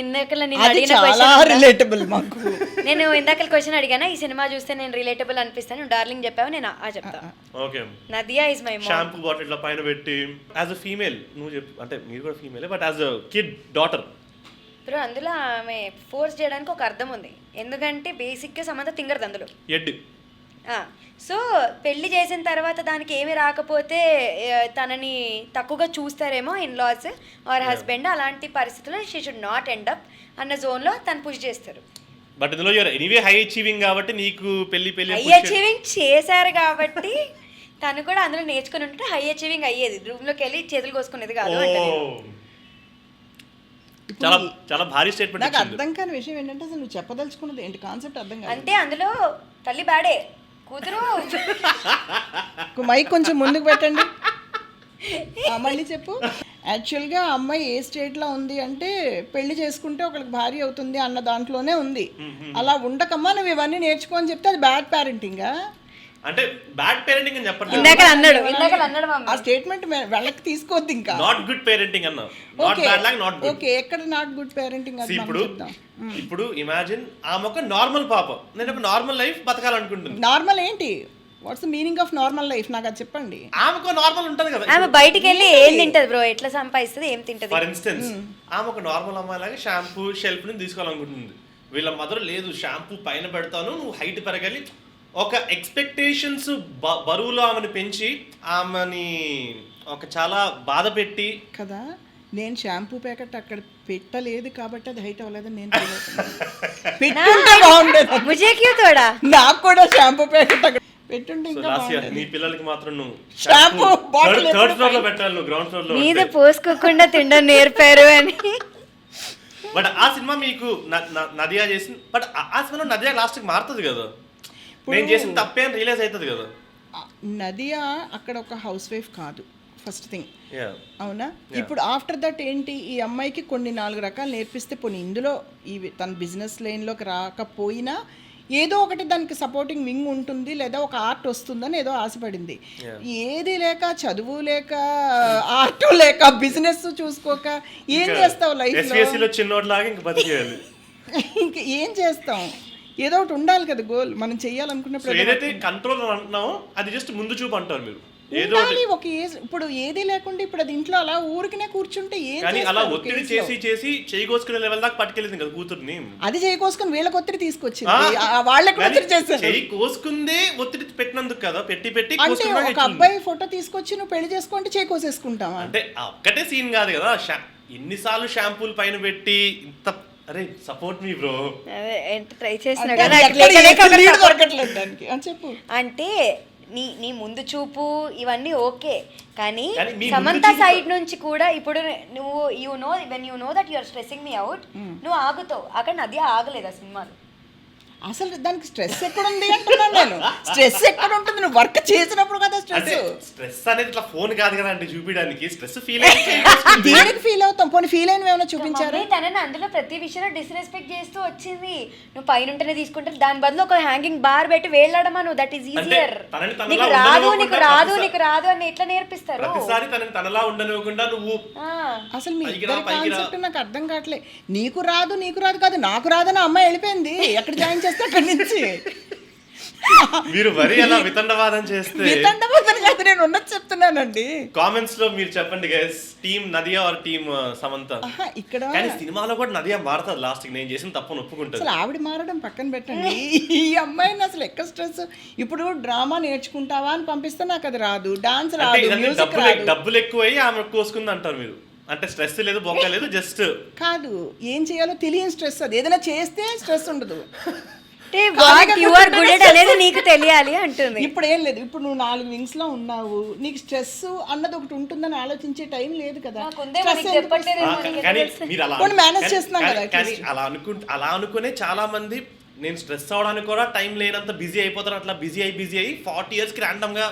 ఇందాక నేను అడిగిన చాలా రిలేటబుల్ మాకు. నేను ఇందాక క్వశ్చన్ అడిగానా ఈ సినిమా చూస్తే నేను రిలేటబుల్ అనిపిస్తాను, నువ్వు డార్లింగ్ చెప్పావు, నేను చెప్తా. Okay, Nadiya is my mom. Shampoo bottle ఇట్లా పైన పెట్టి యాజ్ అ ఫీమేల్ నువ్వు చెప్పు, అంటే మీరు కూడా ఫీమేలే but as a kid daughter. Bro అందులో ఆమె ఫోర్స్ చేయడానికి ఒక అర్థం ఉంది. ఎందుకంటే బేసిక్గా సమంత తింగరది అందులో ఎడ్. సో పెళ్లి చేసిన తర్వాత దానికి ఏమి రాకపోతే తనని తక్కువగా చూస్తారేమో ఇన్లాస్ ఆర్ హస్బెండ్. అలాంటి పరిస్థితుల్లో she should not end up అన్న జోన్లో తను పుష్ చేస్తారు. బట్ ఇందులో ఎనీవే హై అచీవింగ్ కాబట్టి నీకు పెళ్లి హై అచీవింగ్ చేశారు కాబట్టి తను కూడా అందులో నేర్చుకుని ఉంటే హై అచీవింగ్ అయ్యేది. రూమ్లోకి వెళ్ళి చేతులు కోసుకునేది కాదు. చాలా చాలా భారీ స్టేట్మెంట్. నాకు అర్థం కాని విషయం ఏంటంటే అసలు నువ్వు చెప్పదలుచుకున్నది ఏంటి, కాన్సెప్ట్ అర్థం కాదు. అంటే అందులో తల్లి బ్యాడే, కూతురు మైక్ కొంచెం ముందుకు పెట్టండి. మళ్ళీ చెప్పు. యాక్చువల్గా అమ్మాయి ఏ స్టేట్లో ఉంది అంటే పెళ్లి చేసుకుంటే ఒకరికి భార్య అవుతుంది అన్న దాంట్లోనే ఉంది. అలా ఉండకమ్మా నువ్వు ఇవన్నీ నేర్చుకో అని చెప్తే అది బ్యాడ్ పేరెంటింగా? అంటే బ్యాడ్ పేరెంటింగ్ అని చెప్పండి. ఇందాక అన్నాడు ఆ స్టేట్మెంట్ వెళ్ళకి తీసుకోవద్దు. ఇంకా నాట్ గుడ్ పేరెంటింగ్ అన్నా. Not bad like not good. Okay, ఎక్కడ నాట్ గుడ్ పేరెంటింగ్ అది మనం చెప్దాం. ఇప్పుడు ఇమాజిన్ ఆమె ఒక నార్మల్ పాప, నేను ఒక నార్మల్ లైఫ్ బతకాలనుకుంటుంది. నార్మల్ ఏంటి? What's the meaning of normal life? నాకు అది చెప్పండి. ఆమెకు నార్మల్ ఉంటది కదా. ఆమె బయటికి వెళ్ళి ఏం తింటది బ్రో, ఎట్లా సంపాదిస్తుంది, ఏం తింటది? ఫర్ ఇన్స్టెన్స్ ఆమె ఒక నార్మల్ అమ్మాయి లాగా షాంపూ షెల్ఫ్ ని తీసుకోవాలనుకుంటుంది. వీళ్ళ మదర్ లేదు, షాంపూ పైన పెడతాను, నువ్వు హైట్ పెరగాలి, ఒక ఎక్స్పెక్టేషన్స్ బరువులో ఆమెను పెంచి ఆమెని ఒక చాలా బాధ పెట్టి కదా. నేను షాంపూ ప్యాకెట్ అక్కడ పెట్టలేదు కాబట్టి అది హైట్ అవ్వలేదు. నేను పెట్టుంటే బాగుండేది. ముజే క్యూ తోడా, నాకు కూడా షాంపూ ప్యాకెట్ అక్కడ పెట్టుంటే ఇంకా నీ పిల్లలకి మాత్రం నువ్వు షాంపూ బాటిల్ థర్డ్ ఫ్లోర్ లో పెట్టాలి, నువ్వు గ్రౌండ్ ఫ్లోర్ లో మీద పోసుకోకుండా తినడం నేర్పారు అని. బట్ ఆ సినిమా మీకు నదియా చేసింది. బట్ ఆ సినిమాలో నదియా లాస్ట్ కి మారుతుంది కదా, నేను చేసిన తప్పే అని రియలైజ్ అవుతుంది కదా. నదియా అక్కడ ఒక హౌస్ వైఫ్ కాదు ఫస్ట్ థింగ్, అవునా? ఇప్పుడు ఆఫ్టర్ దట్ ఏంటి, ఈ అమ్మాయికి కొన్ని 4 రకాలు నేర్పిస్తే పోనీ ఇందులో తన బిజినెస్ లైన్లోకి రాకపోయినా ఏదో ఒకటి దానికి సపోర్టింగ్ వింగ్ ఉంటుంది, లేదా ఒక ఆర్ట్ వస్తుందని ఏదో ఆశపడింది. ఏది లేక, చదువు లేక, ఆర్ట్ లేక, బిజినెస్ చూసుకోక ఏం చేస్తావు లైఫ్లో? చిన్నోట్లాగా ఇంక బతికేయాలి. ఇంక ఏం చేస్తాం? ఏదో ఒకటి ఉండాలి కదా గోల్ మనం చెయ్యాలనుకున్నప్పుడు. ఏదైతే కంట్రోల్ అంటున్నామో అది జస్ట్ ముందు చూపు అంటారు మీరు. ఏదో ఉండాలి ఒక ఏజ్. ఇప్పుడు ఏది లేకుండా ఇప్పుడు అది ఇంట్లో అలా ఊరికనే కూర్చుంటే ఏం కానీ అలా చేస్తారు ఒక ఒత్తిడి ఏజ్లో? చేసి చేయి కోసుకునే లెవెల్ దాకా పట్టుకెళ్ళింది కదా కూతుర్ని. అది చేయకోసుకొని వీళ్ళకి ఒత్తిడి తీసుకొచ్చింది, వాళ్ళకి ఒత్తిడి చేశారు. చెయ్యి కోసుకుందే ఒత్తిడి పెట్టినందుకు కదా, పెట్టి అంటే కోసుకున్నా ఒక అబ్బాయి ఫోటో తీసుకొచ్చి నువ్వు పెళ్లి చేసుకుంటే చేయి కోసేసుకుంటావా? అంటే ఆ ఒక్కటే సీన్ కాదు కదా, ఎన్నిసార్లు షాంపూలు పైన పెట్టి ఇంత. అరే సపోర్ట్ మీ బ్రో. అదే ఎంత ట్రై చేసినా అంటే కదా, ఎక్కడ లేక లేక ఏ lead support. దొరకట్లేదు దానికి. చెప్పు. అంటే నీ ముందు చూపు ఇవన్నీ ఓకే, కానీ కానీ మీ సమంత ముందు చూపు- సైడ్ నుంచి కూడా ఇప్పుడు నువ్వు when you know that you're stressing me out, నువ్వు ఆగుతావు. అక్కడ నది ఆగలేదు ఆ సినిమాలో. అసలు దానికి స్ట్రెస్ ఎక్కడ ఉంది అంటున్నాను నేను. స్ట్రెస్ ఎక్కడ ఉంటుంది? నువ్వు వర్క్ చేసినప్పుడు కదా అంటే స్ట్రెస్. స్ట్రెస్ అనేది ఇట్లా ఫోన్ కాదు కదా అంటే చూపించడానికి, స్ట్రెస్ ఫీల్ దేనికి ఫీల్ అవుతాం? పోనీ ఫీల్ అయినవి ఏమైనా చూపించారా? మమ్మీ తనని అందులో ప్రతి విషయంలో డిస్రెస్పెక్ట్ చేస్తూ వచ్చింది. నువ్వు పైన ఉంటేనే తీసుకుంటే దాని బదులు ఒక హ్యాంగింగ్ బార్ పెట్టి వేలాడమా నువ్వు, దట్ ఈస్ ఈజియర్. తనని తనలా నీకు రాదు ఉండనివ్వకుండా నీకు రాదు ప్రతిసారి- నీకు రాదు అని ఎట్లా నేర్పిస్తారు? ప్రతిసారి తనని తనలా ఉండనివ్వకుండా నువ్వు ఆ. అసలు మీ పైకి ఇద్దరి రా, పైకి రా. కాన్సెప్ట్ నాకు అర్థం కావట్లేదు. నీకు రాదు కాదు, నాకు రాదని అమ్మాయి వెళ్ళిపోయింది. ఎక్కడ జాయిన్ చేస్తే అక్కడి నుంచి. మీరు మరీ అలా వితండవాదం చేస్తే వితండవాదం కాదు, నేను ఉన్నది చెప్తున్నానండి. కామెంట్స్ లో మీరు చెప్పండి guys, team Nadiya or team Samantha. ఆహా, ఇక్కడ కానీ సినిమాలో కూడా నదియా మారుతుంది లాస్ట్ కి, నేను చేసిన తప్పును ఒప్పుకుంటుంది. అసలు ఆవిడ మారడం పక్కన పెట్టండి, ఈ అమ్మాయిని అసలు ఎక్కడ స్ట్రెస్. ఇప్పుడు డ్రామా నేర్చుకుంటావా అని పంపిస్తే నాకు అది రాదు, డాన్స్ అంటే రాదు, ఇదంతా మ్యూజిక్ రాదు. డబ్బులు ఎక్కువై ఆమె కోసుకుంది అంటారు మీరు. అంటే స్ట్రెస్ లేదు, బొక్క లేదు, జస్ట్ కాదు, ఏం చేయాలో తెలియని స్ట్రెస్. అది ఏదైనా చేస్తే స్ట్రెస్ ఉండదు. అంటే what you are good at అనేది నీకు తెలియాలి అంటుంది. ఇప్పుడు ఏం లేదు, ఇప్పుడు నువ్వు 4 వింగ్స్ లో ఉన్నావు, నీకు స్ట్రెస్ అన్నది ఒకటి ఉంటుందని ఆలోచించే టైం లేదు కదా. నాకుందే Stress మనకి ఎందుకు చెప్పట్లేదేమో వస్తుంది? నీకు కానీ తెలుసు. మీరు అలా కొన్ని manage చేస్తున్నాం కదా, కానీ అలా అనుకునే చాలా మంది నేను స్ట్రెస్ అవడానికి కూడా టైం లేనంత బిజీ అయిపోతారు. అట్లా బిజీ అయ్యి 40 years కి ర్యాండమ్ గా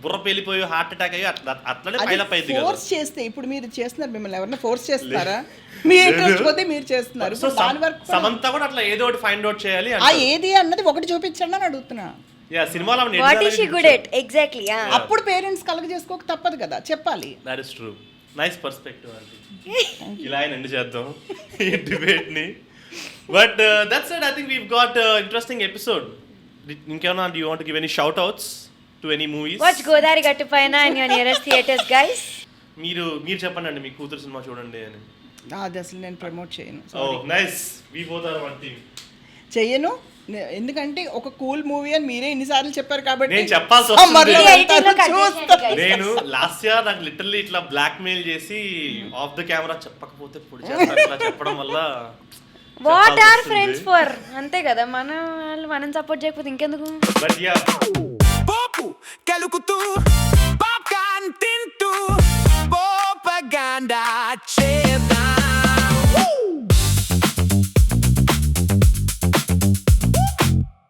బుర్ర పేలిపోయి హార్ట్ అటాక్ అయ్యి అట్లనే పైలప్ అయింది కదా. ఫోర్స్ చేస్తే ఇప్పుడు మీరు చేస్తున్నారు, మిమ్మల్ని ఎవరైనా ఫోర్స్ చేస్తారా? మీ ఇంట్రెస్ట్ పోతే మీరు చేస్తున్నారు. సో ఇప్పుడు దాని వరకు సమంత కూడా అట్లా ఏదో ఒకటి ఫైండ్ అవుట్ చేయాలి. ఆ ఏది అన్నది ఒకటి చూపించండి అని అడుగుతున్నా. యా సినిమాలో what is she good at exactly. అప్పుడు పేరెంట్స్ కలగ చేసుకోక తప్పదు కదా, చెప్పాలి. That is true. Nice perspective అండి. ఇలా ఎండ్ చేద్దాం ఈ డిబేట్ ని. But that's it. I think we've got interesting episode. ఇంకేమైనా do you want give any shout outs to any movies? Watch Godavari Gattu Paina in your nearest theatres guys. మీరు చెప్పండి అండి, మీ కూతురు సినిమా చూడండి అని. అది అసలు నేను ప్రమోట్ చేయను, oh nice. We both are one team. చెయ్యను. ఎందుకంటే ఒక కూల్ మూవీ అని మీరే ఇన్నిసార్లు చెప్పారు కాబట్టి నేను చెప్పాల్సి వస్తుంది. మళ్ళీ editing లో cut చూస్తా. చేసేయండి, guys. నేను లాస్ట్ ఇయర్ నాకు లిటరల్లీ ఇట్లా బ్లాక్ మెయిల్ చేసి ఆఫ్ ద కెమెరా చెప్పకపోతే ఇప్పుడు చేస్తారు. ఇట్లా చెప్పడం వల్ల వాట్ ఆర్ ఫ్రెండ్స్ ఫర్, అంతే కదా. మనం సపోర్ట్ చేయకపోతే ఇంకెందుకు. But yeah Popu, kelukutu, popcorn tintu, propaganda.